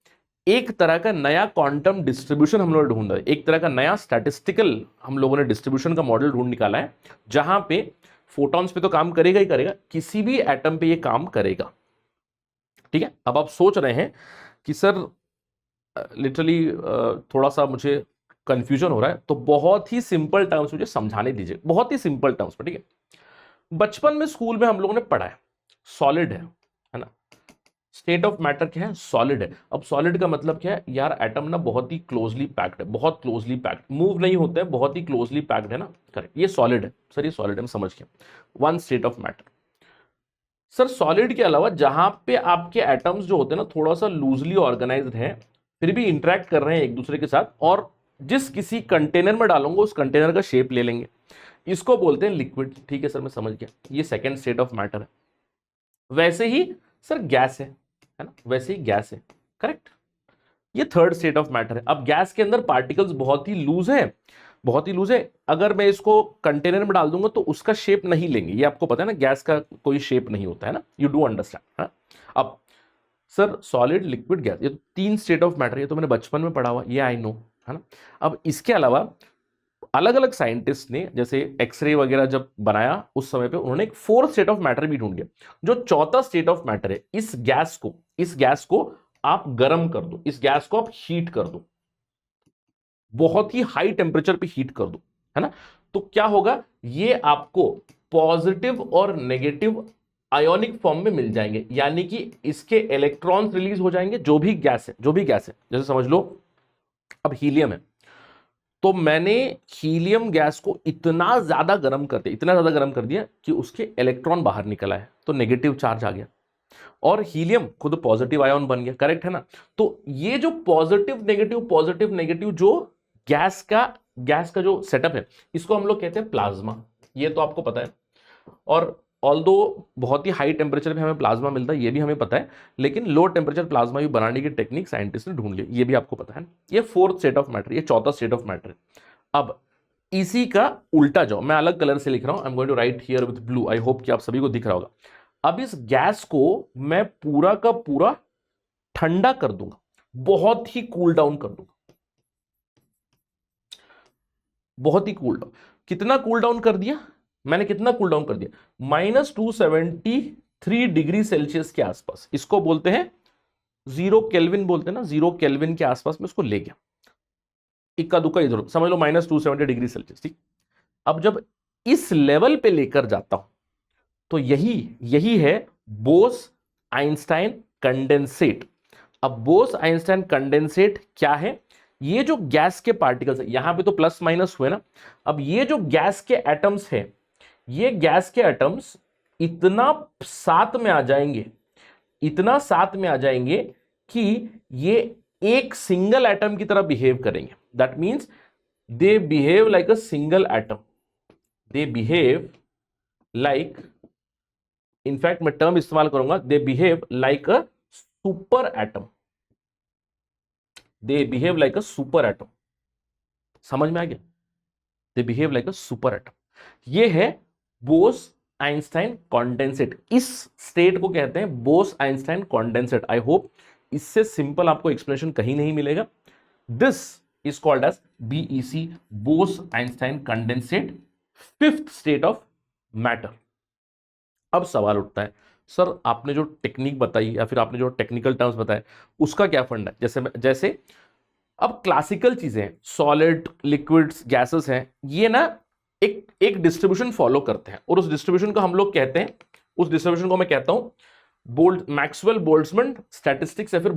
एक तरह का नया क्वांटम डिस्ट्रीब्यूशन हम लोगों ने ढूंढा है, एक तरह का नया स्टैटिस्टिकल हम लोगों ने डिस्ट्रीब्यूशन का मॉडल ढूंढ निकाला है, जहां पे फोटॉन्स पे तो काम करेगा ही करेगा, किसी भी एटम पे ये काम करेगा। ठीक है, अब आप सोच रहे हैं कि सर लिटरली थोड़ा सा मुझे कंफ्यूजन हो रहा है, तो बहुत ही सिंपल टर्म्स मुझे समझाने दीजिए, बहुत ही सिंपल टर्म्स पर। ठीक है, बचपन में स्कूल में हम लोगों ने पढ़ा है सॉलिड है ना, स्टेट ऑफ मैटर क्या है, सॉलिड है। अब सॉलिड का मतलब क्या है यार, एटम ना बहुत ही क्लोजली पैक्ड है, बहुत क्लोजली पैक्ड, मूव नहीं होते हैं, बहुत ही क्लोजली पैक्ड है ना, करेक्ट, ये सॉलिड है सर, ये सॉलिड है, समझ गया, one state of matter. Sir solid के अलावा जहां पे आपके एटम्स जो होते हैं ना थोड़ा सा लूजली ऑर्गेनाइज्ड हैं, फिर भी इंटरेक्ट कर रहे हैं एक दूसरे के साथ, और जिस किसी कंटेनर में डालूंगा उस कंटेनर का शेप ले लेंगे, इसको बोलते हैं लिक्विड। ठीक है सर, मैं समझ गया, ये सेकेंड स्टेट ऑफ मैटर है। वैसे ही सर गैस है ना, वैसे ही गैस है, करेक्ट, ये थर्ड स्टेट ऑफ मैटर है। अब गैस के अंदर पार्टिकल्स बहुत ही लूज है, बहुत ही लूज है, अगर मैं इसको कंटेनर में डाल दूंगा तो उसका शेप नहीं लेंगे, ये आपको पता है ना, गैस का कोई शेप नहीं होता है ना, यू डू अंडरस्टैंड। अब सर सॉलिड लिक्विड गैस, ये तो तीन स्टेट ऑफ मैटर, ये तो मैंने बचपन में पढ़ा हुआ, ये आई नो, है ना। अब इसके अलावा अलग अलग साइंटिस्ट ने जैसे एक्सरे वगैरह जब बनाया उस समय पे उन्होंने एक फोर्थ स्टेट ऑफ मैटर भी ढूंढ गया, जो चौथा स्टेट ऑफ मैटर है। इस गैस को आप गर्म कर दो, इस गैस को आप हीट कर दो, बहुत ही हाई टेम्परेचर पे हीट कर दो, है ना, तो क्या होगा, ये आपको पॉजिटिव और नेगेटिव आयोनिक फॉर्म में मिल जाएंगे, यानी कि इसके इलेक्ट्रॉन्स रिलीज हो जाएंगे, जो भी गैस है जैसे समझ लो अब हीलियम है, तो मैंने हीलियम गैस को इतना ज्यादा गर्म कर दिया कि उसके इलेक्ट्रॉन बाहर निकला है, तो नेगेटिव चार्ज आ गया, और हीलियम खुद पॉजिटिव आयन बन गया, करेक्ट है ना। तो ये जो पॉजिटिव नेगेटिव जो गैस का जो सेटअप है, इसको हम लोग कहते हैं प्लाज्मा, ये तो आपको पता है। और ऑल्दो बहुत ही हाई टेम्परेचर पे हमें प्लाज्मा मिलता है, ये भी हमें पता है, लेकिन लो टेम्परेचर प्लाज्मा भी बनाने की टेक्निक साइंटिस्ट ने ढूंढ ली, ये भी आपको पता है। ये फोर्थ स्टेट ऑफ मैटर, ये चौथा स्टेट ऑफ मैटर है। अब इसी का उल्टा जाओ, मैं अलग कलर से लिख रहा हूं, I am going to write here with blue, I hope कि आप सभी को दिख रहा होगा। अब इस गैस को मैं पूरा का पूरा ठंडा कर दूंगा, बहुत ही कूल डाउन कर दूंगा, बहुत ही कूल डाउन। कितना कूल डाउन कर दिया मैंने, कितना कूल डाउन कर दिया, -273 डिग्री सेल्सियस के आसपास, इसको बोलते हैं 0 केल्विन बोलते हैं ना, 0 केल्विन के आसपास में उसको ले गया, इक्का दुक्का इधर समझ लो, -270 डिग्री सेल्सियस। ठीक, अब जब इस लेवल पे लेकर जाता हूं तो यही है बोस आइंस्टाइन कंडेंसेट। अब बोस आइंस्टाइन कंडेंसेट क्या है, ये जो गैस के पार्टिकल्स है, यहां पे तो प्लस माइनस हुए ना, अब ये जो गैस के एटम्स है, ये गैस के एटम्स इतना साथ में आ जाएंगे कि ये एक सिंगल एटम की तरह बिहेव करेंगे, that means they behave like a single atom, they behave like, in fact मैं टर्म इस्तेमाल करूंगा, they behave like a super atom, they behave like a super atom. समझ में आ गया? They behave like a super atom. ये है बोस आइंस्टाइन कॉन्डेंसेट। इस स्टेट को कहते हैं Bose Einstein condensate. I hope इससे सिंपल आपको एक्सप्लेनेशन कहीं नहीं मिलेगा। This is called as BEC, Bose Einstein condensate, fifth state of matter. अब सवाल उठता है, सर आपने जो टेक्निक बताई या फिर आपने जो टेक्निकल टर्म्स बताए उसका क्या फंड है? जैसे अब क्लासिकल चीजें, सॉलिड, लिक्विड्स, गैसेस हैं, ये ना एक डिस्ट्रीब्यूशन फॉलो करते हैं और उस डिस्ट्रीब्यूशन को हम लोग कहते हैं, उस डिस्ट्रीब्यूशन को मैं कहता हूं मैक्सवेल बोल्ट्जमैन स्टैटिस्टिक्स या फिर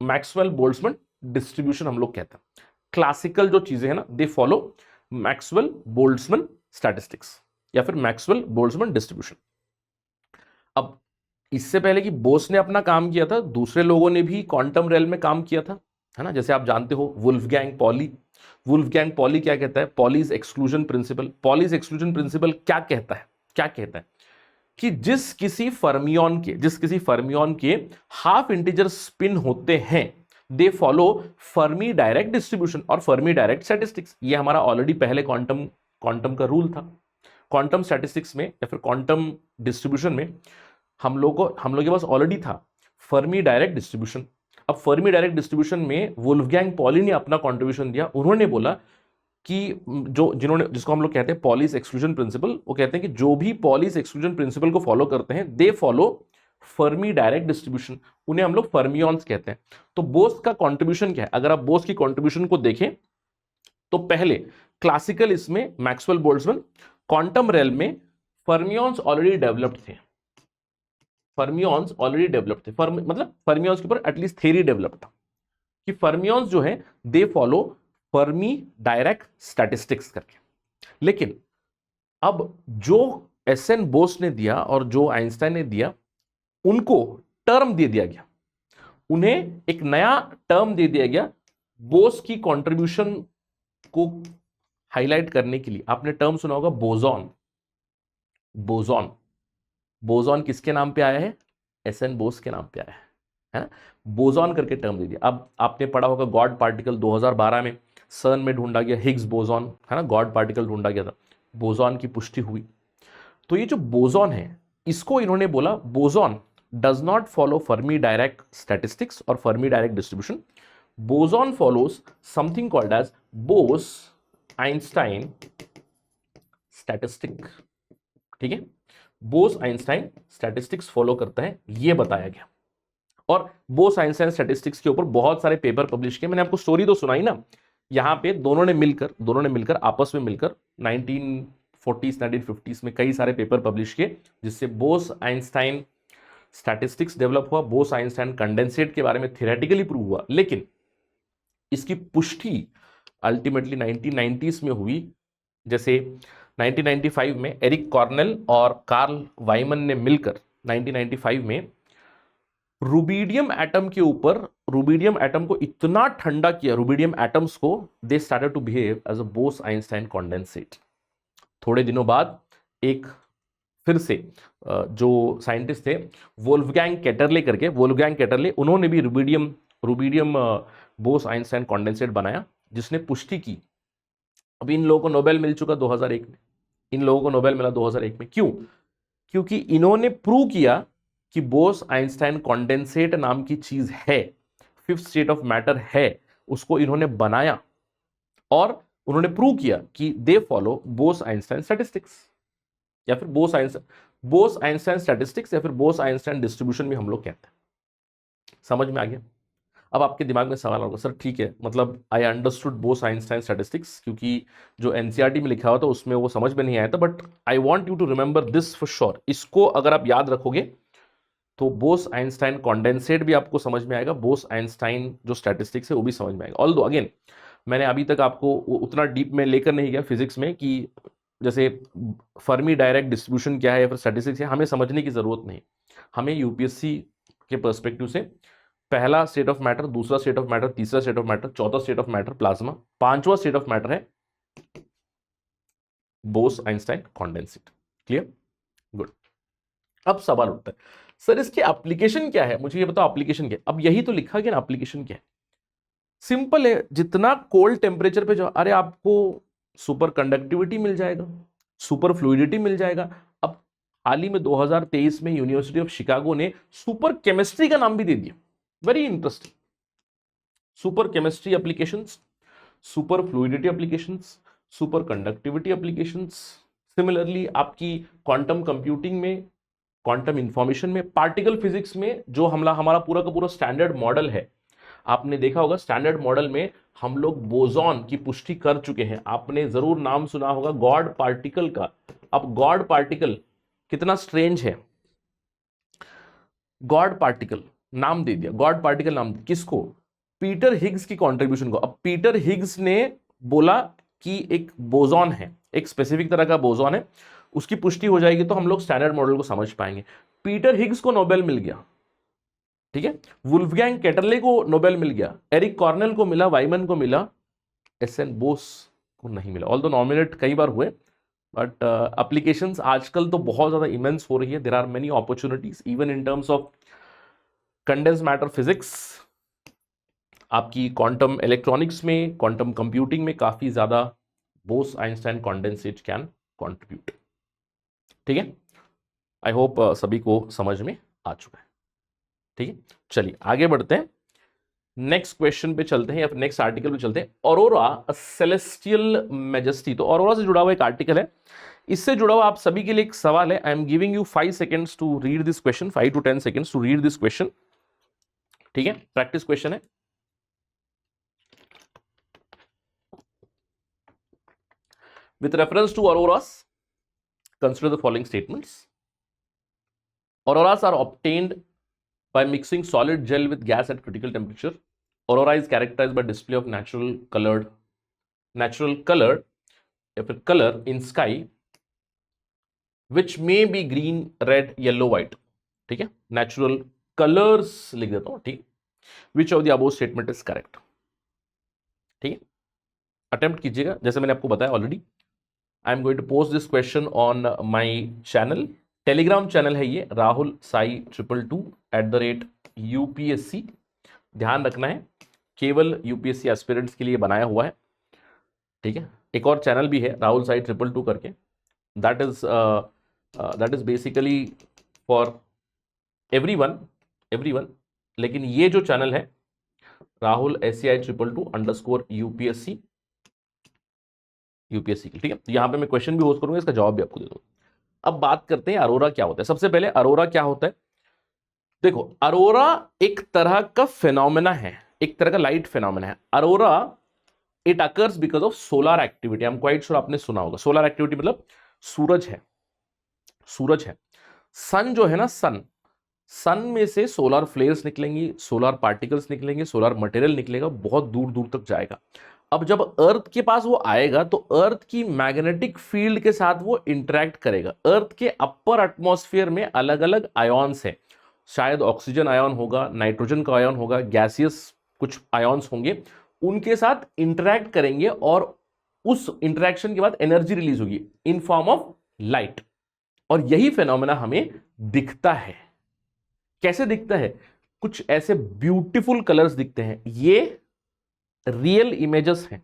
मैक्सवेल बोल्ट्जमैन डिस्ट्रीब्यूशन हम लोग कहते हैं। क्लासिकल जो चीजें हैं ना, they follow Maxwell Boltzmann statistics या फिर मैक्सवेल बोल्ट्जमैन डिस्ट्रीब्यूशन। अब इससे पहले कि बोस ने अपना काम किया था, दूसरे लोगों ने भी क्वांटम रेल में काम किया था, है ना। जैसे आप जानते हो वुल्फगैंग पॉली, वुल्फगैंग पॉली क्या कहता है? Pauli's exclusion principle. Pauli's exclusion principle क्या कहता है? क्या कहता है कि जिस किसी फर्मियन के हाफ इंटीजर स्पिन होते हैं, they follow Fermi Dirac distribution और फर्मी डायरेक्ट स्टैटिस्टिक्स। ये हमारा ऑलरेडी पहले क्वांटम का रूल था। क्वांटम स्टैटिस्टिक्स में या फिर क्वांटम डिस्ट्रीब्यूशन में हम लोग के पास ऑलरेडी था फर्मी डायरेक्ट डिस्ट्रीब्यूशन। अब फर्मी डायरेक्ट डिस्ट्रीब्यूशन में वुल्फगैंग पॉली ने अपना कंट्रीब्यूशन दिया। उन्होंने बोला कि जिसको हम लोग कहते हैं पॉलीज एक्सक्लूजन प्रिंसिपल, वो कहते हैं कि जो भी पॉलीज एक्सक्लूजन प्रिंसिपल को फॉलो करते हैं, they follow Fermi Dirac distribution, उन्हें हम लोग फर्मियंस कहते हैं। तो बोस का कंट्रीब्यूशन क्या है? अगर आप बोस की कंट्रीब्यूशन को देखें तो पहले क्लासिकल इसमें मैक्सवेल बोल्ट्जमैन, क्वांटम रेल में फर्मियंस ऑलरेडी डेवलप्ड थे, फर्मियंस ऑलरेडी डेवलप्ड थे, मतलब फर्मियंस के ऊपर एटलीस्ट थ्योरी डेवलप था कि फर्मियंस जो है they follow Fermi Dirac statistics करके। लेकिन अब जो एसएन बोस ने दिया और जो आइंस्टाइन ने दिया, उनको टर्म दे दिया गया, उन्हें एक नया टर्म दे दिया गया बोस की कंट्रीब्यूशन को हाईलाइट करने के लिए। आपने टर्म सुना होगा बोसॉन। बोसॉन, बोसॉन किसके नाम पे आया है? एसएन बोस के नाम पे आया है ना। बोसॉन करके टर्म दे दिया। अब आपने पढ़ा होगा गॉड पार्टिकल 2012 में सर्न में ढूंढा गया हिग्स बोसॉन, है ना, गॉड पार्टिकल ढूंढा गया था, बोसॉन की पुष्टि हुई। तो ये जो बोसॉन है, इसको इन्होंने बोला boson does not follow Fermi Dirac statistics और Fermi Dirac distribution. Boson follows something called as Bose Einstein statistic. ठीक है, बोस आइंस्टाइन स्टैटिस्टिक्स फॉलो करता है, यह बताया गया। और बोस आइंस्टाइन स्टैटिस्टिक्स के ऊपर बहुत सारे पेपर पब्लिश किए। मैंने आपको स्टोरी तो सुनाई ना, यहां पे दोनों ने मिलकर आपस में मिलकर 1940s 1950s में कई सारे पेपर पब्लिश किए, जिससे बोस आइंस्टाइन स्टैटिस्टिक्स डेवलप हुआ, बोस आइंस्टाइन कंडेंसेट के बारे में थियोरेटिकली प्रूव हुआ। लेकिन इसकी पुष्टि अल्टीमेटली 1990s में हुई। जैसे 1995 में एरिक कॉर्नेल और कार्ल वाइमन ने मिलकर 1995 में रुबिडियम एटम के ऊपर, रुबिडियम एटम को इतना ठंडा किया, रुबिडियम एटम्स को, they started to behave as a Bose Einstein condensate. थोड़े दिनों बाद एक फिर से जो साइंटिस्ट थे वोल्फगैंग केटरले, उन्होंने भी रुबिडियम बोस आइंस्टाइन कंडेंसेट बनाया, जिसने पुष्टि की। अब इन लोगों को नोबेल मिल चुका 2001 में, इन लोगों को नोबेल मिला 2001 में। क्यों? क्योंकि इन्होंने प्रूव किया कि बोस आइंस्टाइन कंडेंसेट नाम की चीज है, फिफ्थ स्टेट ऑफ मैटर है, उसको इन्होंने बनाया और उन्होंने प्रूव किया कि they follow Bose Einstein statistics या फिर बोस आइंस्टाइन स्टैटिस्टिक्स या फिर बोस आइंस्टाइन डिस्ट्रीब्यूशन भी हम लोग कहते हैं। समझ में आ गया? अब आपके दिमाग में सवाल होगा, सर ठीक है, मतलब I understood Bose Einstein statistics, क्योंकि जो एनसीईआरटी में लिखा हुआ था उसमें वो समझ में नहीं आया था, but I want you to remember this for sure. इसको अगर आप याद रखोगे तो बोस आइंस्टाइन कंडेंसेट भी आपको समझ में आएगा, बोस आइंस्टाइन जो स्टैटिस्टिक्स है वो भी समझ में आएगा। ऑल्दो अगेन मैंने अभी तक आपको उतना डीप में लेकर नहीं गया फिजिक्स में कि जैसे फर्मी डायरेक्ट डिस्ट्रीब्यूशन क्या है या फिर स्टैटिस्टिक्स है, हमें समझने की जरूरत नहीं। हमें यूपीएससी के पर्सपेक्टिव से पहला स्टेट ऑफ मैटर, दूसरा स्टेट ऑफ मैटर, तीसरा स्टेट ऑफ मैटर, चौथा स्टेट ऑफ मैटर प्लाज्मा, पांचवा स्टेट ऑफ मैटर है Bose Einstein condensate. Clear, good. अब सवाल उठता है, सर इसकी एप्लीकेशन क्या है, मुझे ये बताओ एप्लीकेशन क्या है। अब यही तो लिखा गया ना, एप्लीकेशन क्या है, सिंपल है, जितना कोल्ड टेम्परेचर पे जाओ, अरे आपको सुपर कंडक्टिविटी मिल जाएगा, सुपर फ्लूइडिटी मिल जाएगा। अब हाल ही में 2023 में यूनिवर्सिटी ऑफ शिकागो ने सुपर केमिस्ट्री का नाम भी दे दिया, very interesting. Super chemistry applications, super fluidity applications, super conductivity applications. Similarly आपकी क्वांटम कंप्यूटिंग में, क्वांटम इंफॉर्मेशन में, पार्टिकल फिजिक्स में जो हमारा पूरा का पूरा स्टैंडर्ड मॉडल है, आपने देखा होगा स्टैंडर्ड मॉडल में हम लोग बोसॉन की पुष्टि कर चुके हैं। आपने जरूर नाम सुना होगा गॉड पार्टिकल का। अब गॉड पार्टिकल कितना स्ट्रेंज है, गॉड पार्टिकल नाम दे दिया, गॉड पार्टिकल नाम किसको, पीटर हिग्स की कंट्रीब्यूशन को। अब पीटर हिग्स ने बोला कि एक बोसॉन है, एक स्पेसिफिक तरह का बोसॉन है, उसकी पुष्टि हो जाएगी तो हम लोग स्टैंडर्ड मॉडल को समझ पाएंगे। पीटर हिग्स को नोबेल मिल गया, ठीक है, वुल्फगैंग कैटरले को नोबेल मिल गया, एरिक कॉर्नेल को मिला, वाइमन को मिला, एसएन बोस को नहीं मिला। ऑल्दो नॉमिनेट कई बार हुए, बट एप्लीकेशंस आजकल तो बहुत ज्यादा इमेंस हो रही है। There are many opportunities even in terms of condense matter physics, आपकी क्वांटम इलेक्ट्रॉनिक्स में, क्वांटम कंप्यूटिंग में काफी ज्यादा Bose Einstein condensate can contribute. ठीक है, आई होप सभी को समझ में आ चुका है। ठीक है, चलिए आगे बढ़ते हैं, नेक्स्ट क्वेश्चन पे चलते हैं या फिर नेक्स्ट आर्टिकल पे चलते हैं। ऑरोरा सेलेस्टियल मैजेस्टी, तो ऑरोरा से जुड़ा हुआ एक आर्टिकल है, इससे जुड़ा हुआ आप सभी के लिए एक सवाल है। I am giving you 5 seconds to read this question, 5 to 10 seconds to read this question. ठीक है, प्रैक्टिस क्वेश्चन है। With reference to auroras, consider the following statements. Auroras are obtained by mixing solid gel with gas at critical temperature. Aurora is characterized by display of natural color in sky, which may be green, red, yellow, white. ठीक है, natural colors लिख देता हूँ, ठीक। Which of the above statement is correct? ठीक है, अटेम्प्ट कीजिएगा, जैसे मैंने आपको बताया ऑलरेडी। I am going to post this question on my channel, Telegram channel है ये, राहुल साई 222@UPSC। ध्यान रखना है, केवल यूपीएससी एस्पिरेंट्स के लिए बनाया हुआ है। ठीक है, एक और चैनल भी है राहुल साई 222 करके, that is basically for everyone, लेकिन ये जो चैनल है राहुल SCI 222 यूपीएससी की। ठीक है, तो यहां पे मैं क्वेश्चन भी होस्ट करूंगा, इसका जवाब भी आपको दे दूंगा। अब बात करते हैं अरोरा क्या होता है। सबसे पहले अरोरा क्या होता है, देखो अरोरा एक तरह का फिनोमेना है, एक तरह का लाइट फिनोमेना है। Arora it occurs because of solar activity. I am quite sure आपने सुना होगा, सोलर एक्टिविटी मतलब सूरज है, सन जो है ना, सन में से सोलर फ्लेयर्स निकलेंगी, सोलर पार्टिकल्स निकलेंगे, सोलर मटेरियल निकलेगा, बहुत दूर दूर तक जाएगा। अब जब अर्थ के पास वो आएगा तो अर्थ की मैग्नेटिक फील्ड के साथ वो इंटरेक्ट करेगा। अर्थ के अपर एटमॉस्फेयर में अलग अलग आयॉन्स हैं, शायद ऑक्सीजन आयन होगा, नाइट्रोजन का आयन होगा, गैसियस कुछ आयॉन्स होंगे, उनके साथ इंटरेक्ट करेंगे और उस इंटरेक्शन के बाद एनर्जी रिलीज होगी इन फॉर्म ऑफ लाइट। और यही फिनोमेना हमें दिखता है। कैसे दिखता है, कुछ ऐसे ब्यूटीफुल कलर्स दिखते हैं, ये रियल इमेजेस हैं।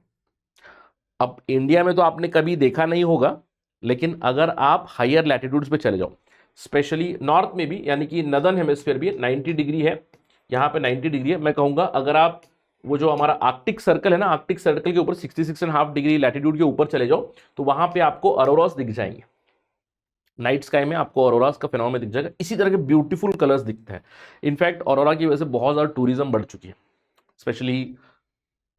अब इंडिया में तो आपने कभी देखा नहीं होगा, लेकिन अगर आप हायर लैटिट्यूड्स पे चले जाओ, स्पेशली नॉर्थ में भी, यानी कि नदर्न हेमिस्फीयर भी 90 डिग्री है, यहाँ पे 90 डिग्री है। मैं कहूंगा अगर आप वो जो हमारा आर्कटिक सर्कल है ना, आर्कटिक सर्कल के ऊपर 66.5 डिग्री लैटिट्यूड के ऊपर चले जाओ तो वहां पे आपको अरोरास दिख जाएंगे। नाइट स्काई में आपको ऑरोरास का फिनोमेना दिख जाएगा, इसी तरह के ब्यूटीफुल कलर्स दिखते हैं। इनफैक्ट ऑरोरा की वजह से बहुत ज़्यादा टूरिज्म बढ़ चुकी है, स्पेशली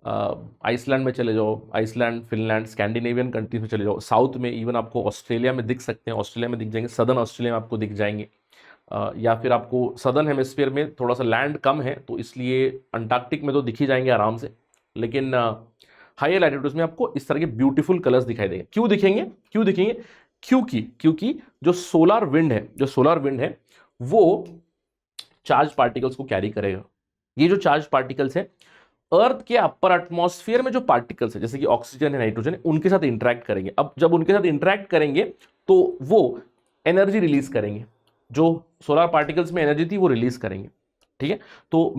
आइसलैंड में चले जाओ, आइसलैंड, फिनलैंड, स्कैंडिनेवियन कंट्रीज में चले जाओ, साउथ में, इवन आपको ऑस्ट्रेलिया में दिख सकते हैं, ऑस्ट्रेलिया में दिख जाएंगे, सदर्न ऑस्ट्रेलिया में आपको दिख जाएंगे, या फिर आपको सदर्न हेमिस्फीयर में थोड़ा सा लैंड कम है तो इसलिए अंटार्कटिक में तो दिख ही जाएंगे आराम से, लेकिन हायर लैटिट्यूड्स में आपको इस तरह के ब्यूटीफुल कलर्स दिखाई देंगे। क्यों दिखेंगे? क्योंकि जो सोलर विंड है वो चार्ज पार्टिकल्स को कैरी करेगा, ये जो चार्ज पार्टिकल्स है अर्थ के अपर एटमॉस्फेयर में जो पार्टिकल्स है जैसे कि ऑक्सीजन है, नाइट्रोजन है, उनके साथ इंटरेक्ट करेंगे। अब जब उनके साथ इंटरेक्ट करेंगे तो वो एनर्जी रिलीज करेंगे, जो सोलर पार्टिकल्स में एनर्जी थी वो रिलीज करेंगे। ठीक है, तो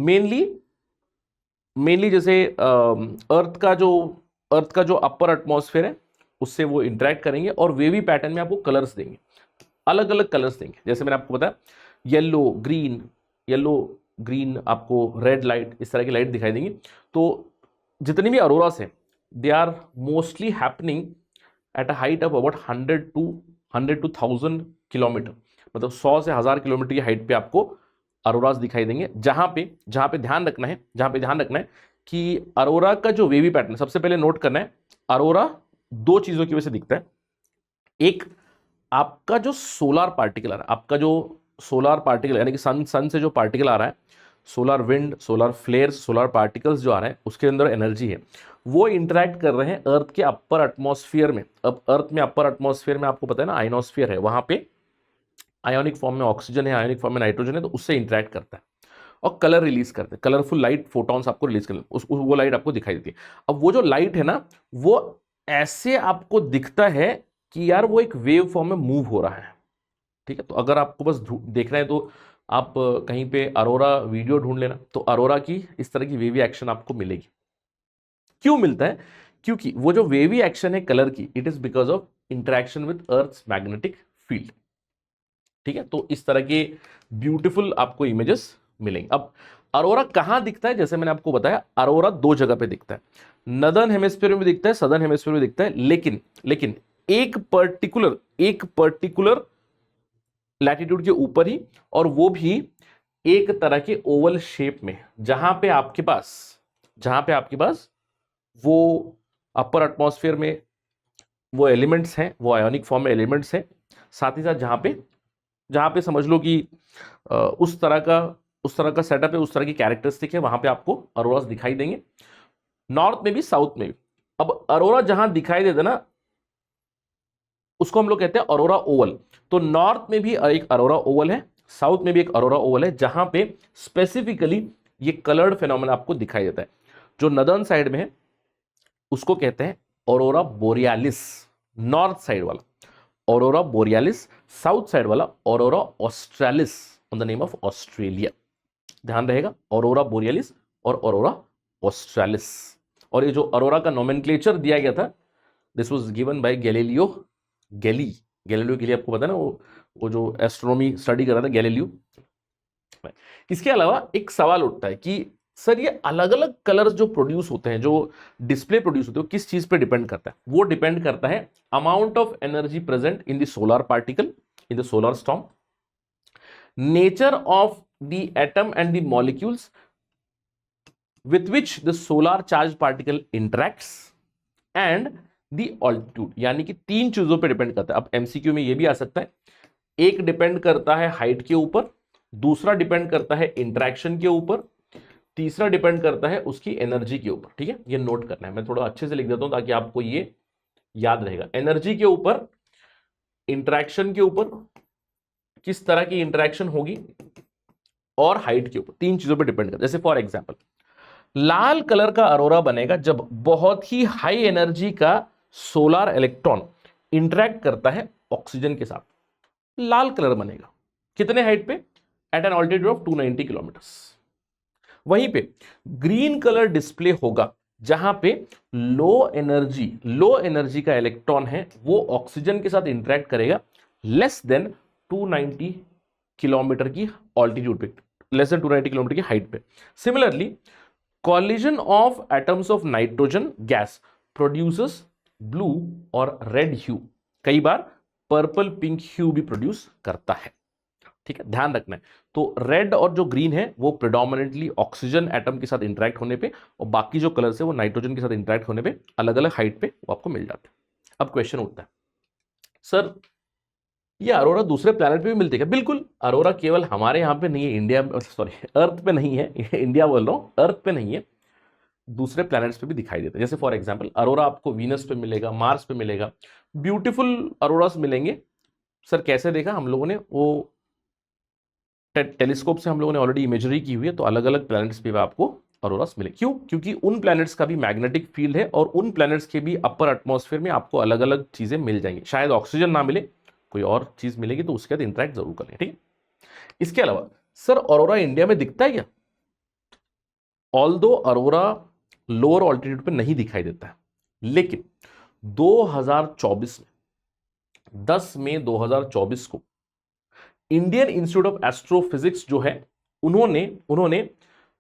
मेनली जैसे अर्थ का जो अपर एटमॉस्फेयर है उससे वो इंटरेक्ट करेंगे और वेवी पैटर्न में आपको कलर्स देंगे, अलग अलग कलर्स देंगे। जैसे मैंने आपको बताया येलो ग्रीन आपको रेड लाइट, इस तरह की लाइट दिखाई देंगी। तो जितनी भी अरोरास हैं they are mostly happening at a height of about 100 to 1000 kilometre, मतलब 100 से 1000 किलोमीटर की हाइट पे आपको अरोरास दिखाई देंगे। जहां पे ध्यान रखना है कि अरोरा का जो वेवी पैटर्न, सबसे पहले नोट करना है अरोरा दो चीजों की वजह से दिखता है। एक आपका जो सोलर पार्टिकल आ रहा है, आपका जो सोलर पार्टिकल यानी कि सन से जो पार्टिकल आ रहा है, solar wind, solar flares, solar particles जो आ रहे हैं उसके अंदर एनर्जी है, वो इंटरेक्ट कर रहे हैं अर्थ के अपर एटमॉस्फेयर में। अब अर्थ में अपर एटमॉस्फेयर में आपको पता है ना आयनोस्फीयर है, वहां पे आयोनिक फॉर्म में ऑक्सीजन है, आयोनिक फॉर्म में नाइट्रोजन है, तो उससे इंटरेक्ट करता है और कलर रिलीज करते हैं, कलरफुल लाइट फोटॉन्स आपको रिलीज करते हैं, वो लाइट आपको दिखाई देती है। अब वो जो लाइट है ना वो ऐसे आपको दिखता है कि यार वो एक वेव फॉर्म में मूव हो रहा है। ठीक है, तो अगर आपको बस देखना है तो आप कहीं पे अरोरा वीडियो ढूंढ लेना, तो अरोरा की इस तरह की वेवी एक्शन आपको मिलेगी। क्यों मिलता है? क्योंकि वो जो वेवी एक्शन है कलर की, it is because of interaction with earth's magnetic field. ठीक है, तो इस तरह के ब्यूटीफुल आपको इमेजेस मिलेंगे। अब अरोरा कहां दिखता है? जैसे मैंने आपको बताया अरोरा दो जगह पे दिखता है, नदर्न हेमिस्फीयर में दिखता है, सदर्न हेमिस्फीयर में दिखता है, लेकिन एक पर्टिकुलर लैटिट्यूड के ऊपर ही, और वो भी एक तरह के ओवल शेप में, जहां पे आपके पास वो अपर एटमॉस्फेयर में वो एलिमेंट्स हैं, वो आयोनिक फॉर्म में एलिमेंट्स हैं, साथ ही साथ जहां पे समझ लो कि उस तरह का सेटअप है, उस तरह की कैरेक्टरिस्टिक है, वहां पे आपको अरोरास दिखाई देंगे, नॉर्थ में भी साउथ में भी। अब अरोरा जहां दिखाई देता ना उसको हम लोग कहते हैं अरोरा ओवल। तो नॉर्थ में भी एक अरोरा ओवल है, साउथ में भी एक अरोरा ओवल है, जहां पे स्पेसिफिकली ये कलर्ड फिनोमेना आपको दिखाई देता है। जो नदर्न साइड में है उसको कहते हैं ऑरोरा बोरियालिस, नॉर्थ साइड वाला ऑरोरा बोरियालिस, साउथ साइड वाला aurora australis on the name of Australia. ध्यान रहेगा, ऑरोरा बोरियालिस और ऑरोरा ऑस्ट्रेलिस। और ये जो अरोरा का नोमेनक्लेचर दिया गया था, this was given by Galileo Galilei आपको पता है ना, वो जो एस्ट्रोनॉमी स्टडी कर रहा था गैलीलियो। इसके अलावा एक सवाल उठता है कि सर ये अलग अलग कलर्स जो प्रोड्यूस होते हैं, जो डिस्प्ले प्रोड्यूस होते हैं, वो किस चीज पे डिपेंड करता है? वो डिपेंड करता है amount of energy present in the solar particle in the solar storm, nature of the atom and the molecules with which the solar charged particle interacts and the altitude। यानी कि तीन चीजों पे डिपेंड करता है। अब एमसीक्यू में ये भी आ सकता है, एक डिपेंड करता है हाइट के ऊपर, दूसरा डिपेंड करता है इंटरेक्शन के ऊपर, तीसरा डिपेंड करता है उसकी एनर्जी के ऊपर। ठीक है, ये नोट करना है, मैं थोड़ा अच्छे से लिख देता हूं ताकि आपको ये याद रहेगा। एनर्जी के ऊपर, इंटरेक्शन के ऊपर, किस तरह की इंटरेक्शन होगी, और हाइट के ऊपर, तीन चीजों पर डिपेंड करता है। जैसे फॉर एग्जाम्पल लाल कलर का अरोरा बनेगा जब बहुत ही हाई एनर्जी का सोलर इलेक्ट्रॉन इंटरेक्ट करता है ऑक्सीजन के साथ, लाल कलर बनेगा। कितने हाइट पे? At an altitude of 290 kilometres. वहीं पे ग्रीन कलर डिस्प्ले होगा जहां पे लो एनर्जी का इलेक्ट्रॉन है, वो ऑक्सीजन के साथ इंटरेक्ट करेगा लेस देन 290 किलोमीटर की ऑल्टीट्यूड पे, लेस देन 290 किलोमीटर की हाइट पे। Similarly collision of atoms of nitrogen gas produces blue और red hue, कई बार पर्पल पिंक ह्यू भी प्रोड्यूस करता है। ठीक है, ध्यान रखना है। तो रेड और जो ग्रीन है वो प्रेडोमिनेंटली ऑक्सीजन एटम के साथ इंटरेक्ट होने पे, और बाकी जो कलर्स है वो नाइट्रोजन के साथ इंटरेक्ट होने पे अलग अलग हाइट पे वो आपको मिल जाते हैं। अब क्वेश्चन उठता है, सर ये अरोरा दूसरे प्लैनेट पे भी मिलती है क्या? बिल्कुल, अरोरा केवल हमारे यहाँ पे नहीं है, इंडिया, सॉरी अर्थ पे नहीं है, इंडिया बोल रहा हूँ, अर्थ पे नहीं है, दूसरे प्लैनेट्स पे भी दिखाई देता है। जैसे फॉर एग्जांपल अरोरा आपको वीनस पे मिलेगा, मार्स पे मिलेगा, ब्यूटीफुल अरोरास मिलेंगे। सर कैसे देखा हम लोगों ने? वो टेलीस्कोप से हम लोगों ने ऑलरेडी इमेजरी की हुई है, तो अलग अलग प्लैनेट्स पे आपको ऑरोरास मिले। क्यों? क्योंकि उन प्लैनेट्स का भी मैग्नेटिक फील्ड है और उन प्लैनेट्स के भी अपर एटमॉस्फेयर में आपको अलग अलग चीजें मिल जाएंगी। शायद ऑक्सीजन ना मिले, कोई और चीज मिलेगी, तो उसके साथ इंटरेक्ट जरूर करें, ठीक है। इसके अलावा सर ऑरोरा इंडिया में दिखता है क्या? ऑल्दो ऑरोरा लोअर ऑल्टीट्यूड पे नहीं दिखाई देता है, लेकिन 2024 में 10 मई 2024 को इंडियन इंस्टीट्यूट ऑफ एस्ट्रोफिजिक्स जो है उन्होंने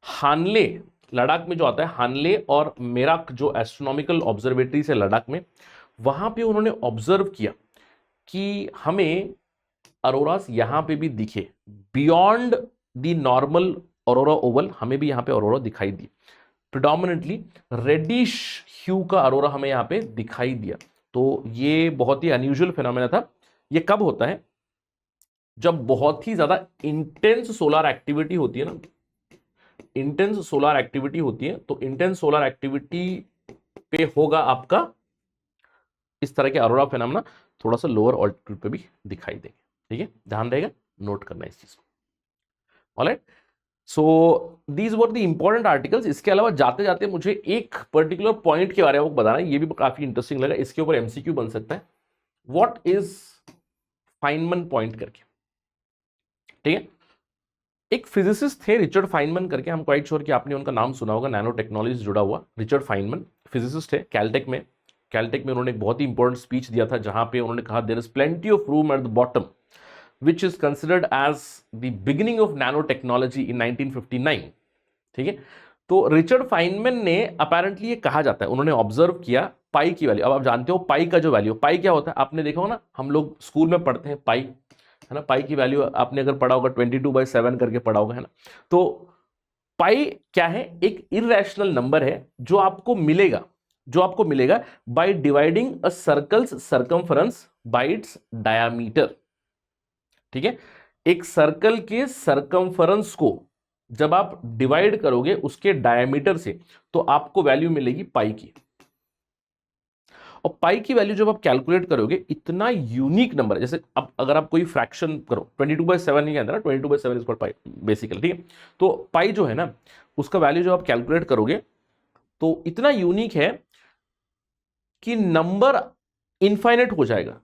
हानले, लद्दाख में जो आता है हानले और मेराक जो एस्ट्रोनॉमिकल ऑब्जर्वेटरी है लद्दाख में, वहां पे उन्होंने ऑब्जर्व किया कि हमें अरोरास यहां पे भी दिखे beyond the normal Arora Oval, हमें भी यहां पे अरोरा दिखाई दी। प्रिडोमिनेंटली रेडिश ह्यू का अरोरा हमें यहां पे दिखाई दिया। तो ये बहुत ही अनयूजुअल फिनोमेना था। ये कब होता है? जब बहुत ही ज्यादा इंटेंस सोलर एक्टिविटी होती है ना, इंटेंस सोलर एक्टिविटी होती है, तो इंटेंस सोलर एक्टिविटी पे होगा आपका इस तरह के अरोरा फिनोमेना, थोड़ा सा लोअर ऑल्टीट्यूड पे भी दिखाई देंगे, ठीक है, ध्यान रहेगा, नोट करना इस चीज को। Alright, so these were the important articles. इसके अलावा जाते जाते मुझे एक पर्टिकुलर पॉइंट के बारे में बताना है, ये भी काफी इंटरेस्टिंग लगा, इसके ऊपर एमसीक्यू बन सकता है। व्हाट इज फाइनमन पॉइंट करके, ठीक है। एक फिजिसिस्ट थे रिचर्ड फाइनमन करके, हम क्वाइट श्योर कि आपने उनका नाम सुना होगा, नैनो टेक्नोलॉजी से जुड़ा हुआ रिचर्ड फाइनमन फिजिसिस्ट है, कैलटेक में उन्होंने एक बहुत ही इंपॉर्टेंट स्पीच दिया था, जहां पे उन्होंने कहा there is plenty of room at the bottom which is considered as the beginning of nano technology in 1959, ठीक है। तो रिचर्ड फाइनमैन ने अपेरेंटली ये कहा जाता है, उन्होंने ऑब्जर्व किया पाई की वैल्यू। अब आप जानते हो पाई का जो वैल्यू, पाई क्या होता है, आपने देखा हो ना, हम लोग स्कूल में पढ़ते हैं पाई, है ना, पाई की वैल्यू आपने अगर पढ़ा होगा 22/7 करके पढ़ा होगा, है ना। तो पाई क्या है? एक इररेशनल नंबर है जो आपको मिलेगा by dividing a circles circumference bye it's diameter, ठीक है। एक सर्कल के सर्कमफरेंस को जब आप डिवाइड करोगे उसके डायमीटर से, तो आपको वैल्यू मिलेगी पाई की। और पाई की वैल्यू जब आप कैलकुलेट करोगे, इतना यूनिक नंबर है, जैसे अब अगर आप कोई फ्रैक्शन करो 22/7 नहीं कहते ना, 22/7 इज कॉल्ड पाई बेसिकली, ठीक है। तो पाई जो है ना, उसका वैल्यू जब आप कैलकुलेट करोगे तो इतना यूनिक है कि नंबर इनफाइनाइट हो जाएगा।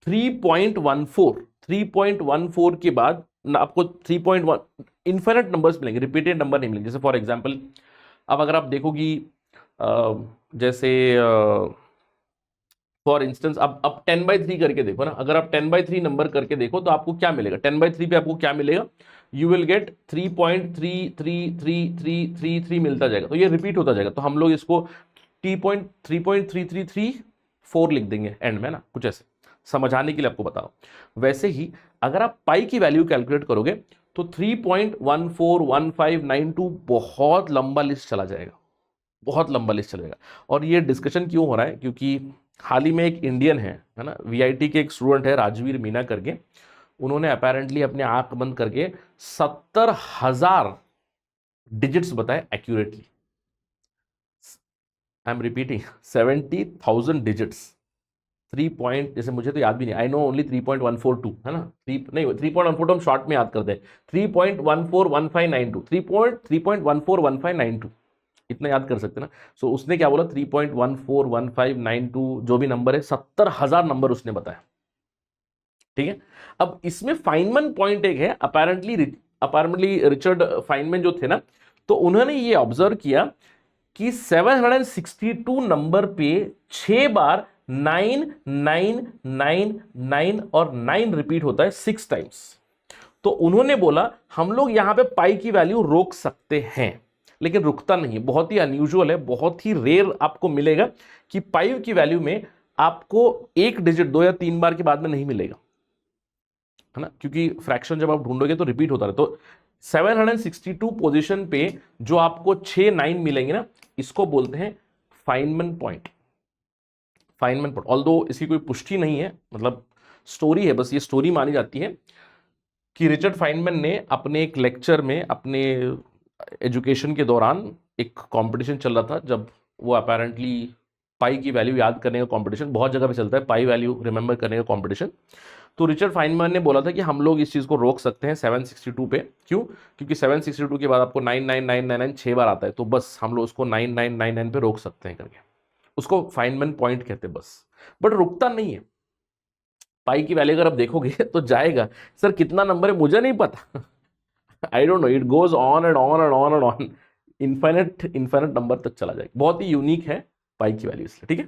3.14 के बाद आपको 3.1 इनफाइनाइट नंबर्स मिलेंगे, रिपीटेड नंबर नहीं मिलेंगे। जैसे फॉर एग्जांपल, अब अगर आप देखोगी जैसे फॉर इंस्टेंस अब 10/3 करके देखो ना, अगर आप 10/3 नंबर करके देखो तो आपको क्या मिलेगा, 10/3 पे आपको क्या मिलेगा, यू विल गेट 3.33333 मिलता जाएगा। तो ये रिपीट होता जाएगा, तो हम लोग इसको 3.3334 लिख देंगे एंड में ना, कुछ ऐसे समझाने के लिए आपको बता रहा हूं। वैसे ही अगर आप पाई की वैल्यू कैलकुलेट करोगे तो 3.141592 बहुत लंबा लिस्ट चला जाएगा, बहुत लंबा लिस्ट चलेगा। और ये डिस्कशन क्यों हो रहा है? क्योंकि हाल ही में एक इंडियन है ना, वीआईटी के एक स्टूडेंट है राजवीर मीना करके, उन्होंने अपेरेंटली अपने आंख बंद करके 70,000 डिजिट्स बताए accurately. I am repeating, 70,000 digits. 3 point, जैसे मुझे तो याद भी नहीं, आई नो ओनली 3.142, है ना, 3.142 हम शॉर्ट में याद करते हैं, 3.141592, 3.141592 इतना याद कर सकते ना। सो उसने क्या बोला, 3.141592 जो भी नंबर है, 70,000 नंबर उसने बताया, ठीक है। अब इसमें फाइनमन पॉइंट एक है, अपेरेंटली रिचर्ड फाइनमैन जो थे ना, तो उन्होंने ये ऑब्जर्व किया कि 762 नंबर पे 6 बार 9999 और 9 रिपीट होता है 6 टाइम्स। तो उन्होंने बोला हम लोग यहां पे पाई की वैल्यू रोक सकते हैं, लेकिन रुकता नहीं, बहुत ही अनयूजुअल है, बहुत ही रेयर आपको मिलेगा कि पाई की वैल्यू में आपको एक डिजिट 2 या 3 बार के बाद में नहीं मिलेगा, है ना, क्योंकि फ्रैक्शन जब आप ढूंढोगे तो रिपीट होता है। तो 762 पोजीशन पे जो आपको 6 9 मिलेंगे ना, इसको बोलते हैं फाइनमन पॉइंट। फाइनमन पॉइंट, ऑल्दो इसकी कोई पुष्टि नहीं है, मतलब स्टोरी है, बस ये स्टोरी मानी जाती है कि रिचर्ड फाइनमैन ने अपने एक लेक्चर में, अपने एजुकेशन के दौरान एक कंपटीशन चल रहा था, जब वो अपेरेंटली पाई की वैल्यू याद करने का कंपटीशन, बहुत जगह पे चलता है पाई वैल्यू रिमेंबर करने का कंपटीशन, तो रिचर्ड फाइनमैन ने बोला था कि हम लोग इस चीज़ को रोक सकते हैं 762 पे। क्यों? क्योंकि 762 के बाद आपको 99999 6 बार आता है, तो बस हम लोग उसको 9999 पे रोक सकते हैं करके, उसको फाइनमैन पॉइंट कहते हैं बस। बट रुकता नहीं है, पाई की वैल्यू अगर आप देखोगे तो जाएगा। सर कितना नंबर है मुझे नहीं पता, आई don't no, it goes on and on and on and on, infinite number तक चला जाएगा। बहुत ही यूनिक है पाई की वैल्यू इसलिए, ठीक है,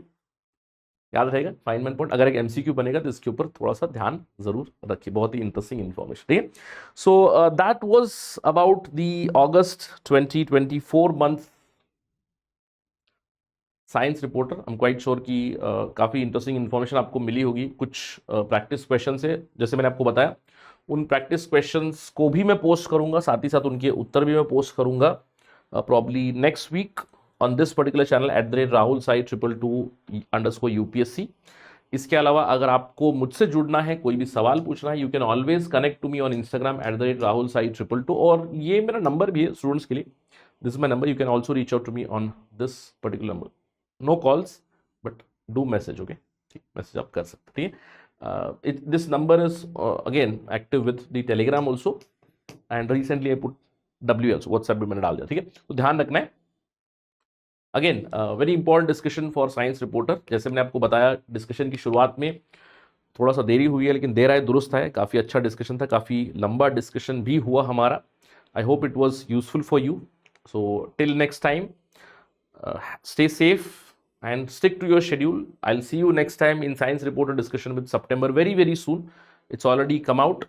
याद रहेगा फाइनमैन पॉइंट। अगर एक एमसीक्यू बनेगा तो इसके ऊपर थोड़ा सा ध्यान जरूर रखिए, बहुत ही इंटरेस्टिंग इन्फॉर्मेशन, ठीक है। So that was about the August 2024 month science reporter. I am quite sure कि काफ़ी इंटरेस्टिंग इन्फॉर्मेशन आपको मिली होगी। कुछ प्रैक्टिस क्वेश्चन है, जैसे मैंने आपको बताया, उन प्रैक्टिस क्वेश्चंस को भी मैं पोस्ट करूंगा, साथ ही साथ उनके उत्तर भी मैं पोस्ट करूंगा probably next week on this particular channel @rahulsai222_UPSC। इसके अलावा अगर आपको मुझसे जुड़ना है, कोई भी सवाल पूछना है, you can always connect to me on Instagram @rahulsai222, और ये मेरा नंबर भी है स्टूडेंट्स के लिए, this is my number, you can also reach out to me on this particular number. No calls but do message, okay, ठीक, मैसेज आप कर सकते, ठीक है। This number is again active with the Telegram also, and recently I put W also, WhatsApp भी मैंने डाल दिया, ठीक है। तो ध्यान रखना है। Again very important discussion for science reporter. जैसे मैंने आपको बताया, डिस्कशन की शुरुआत में थोड़ा सा देरी हुई है, लेकिन देर आए दुरुस्त है। काफ़ी अच्छा डिस्कशन था, काफ़ी लंबा डिस्कशन भी हुआ हमारा। I hope it was useful for you. So till next time, stay safe and stick to your schedule. I'll see you next time in Science Reporter discussion with September very soon. It's already come out.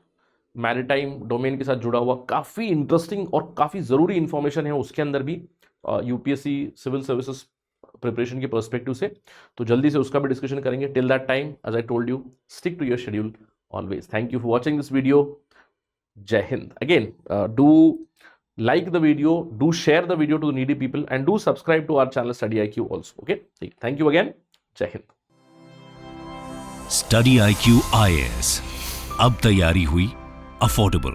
Maritime domain के साथ जुड़ा हुआ काफ़ी इंटरेस्टिंग और काफ़ी ज़रूरी इंफॉर्मेशन है उसके अंदर भी, यूपीएससी सिविल सर्विसेज प्रिपरेशन के पर्सपेक्टिव से। तो जल्दी से उसका भी डिस्कशन करेंगे। Till that time, as I told you, stick to your schedule always. Thank you for watching this video. जय हिंद। Again, do like the video, do share the video to the needy people, and do subscribe to our channel Study IQ also. Okay, thank you again. Jai Hind. Study IQ IAS, अब तैयारी हुई अफोर्डेबल।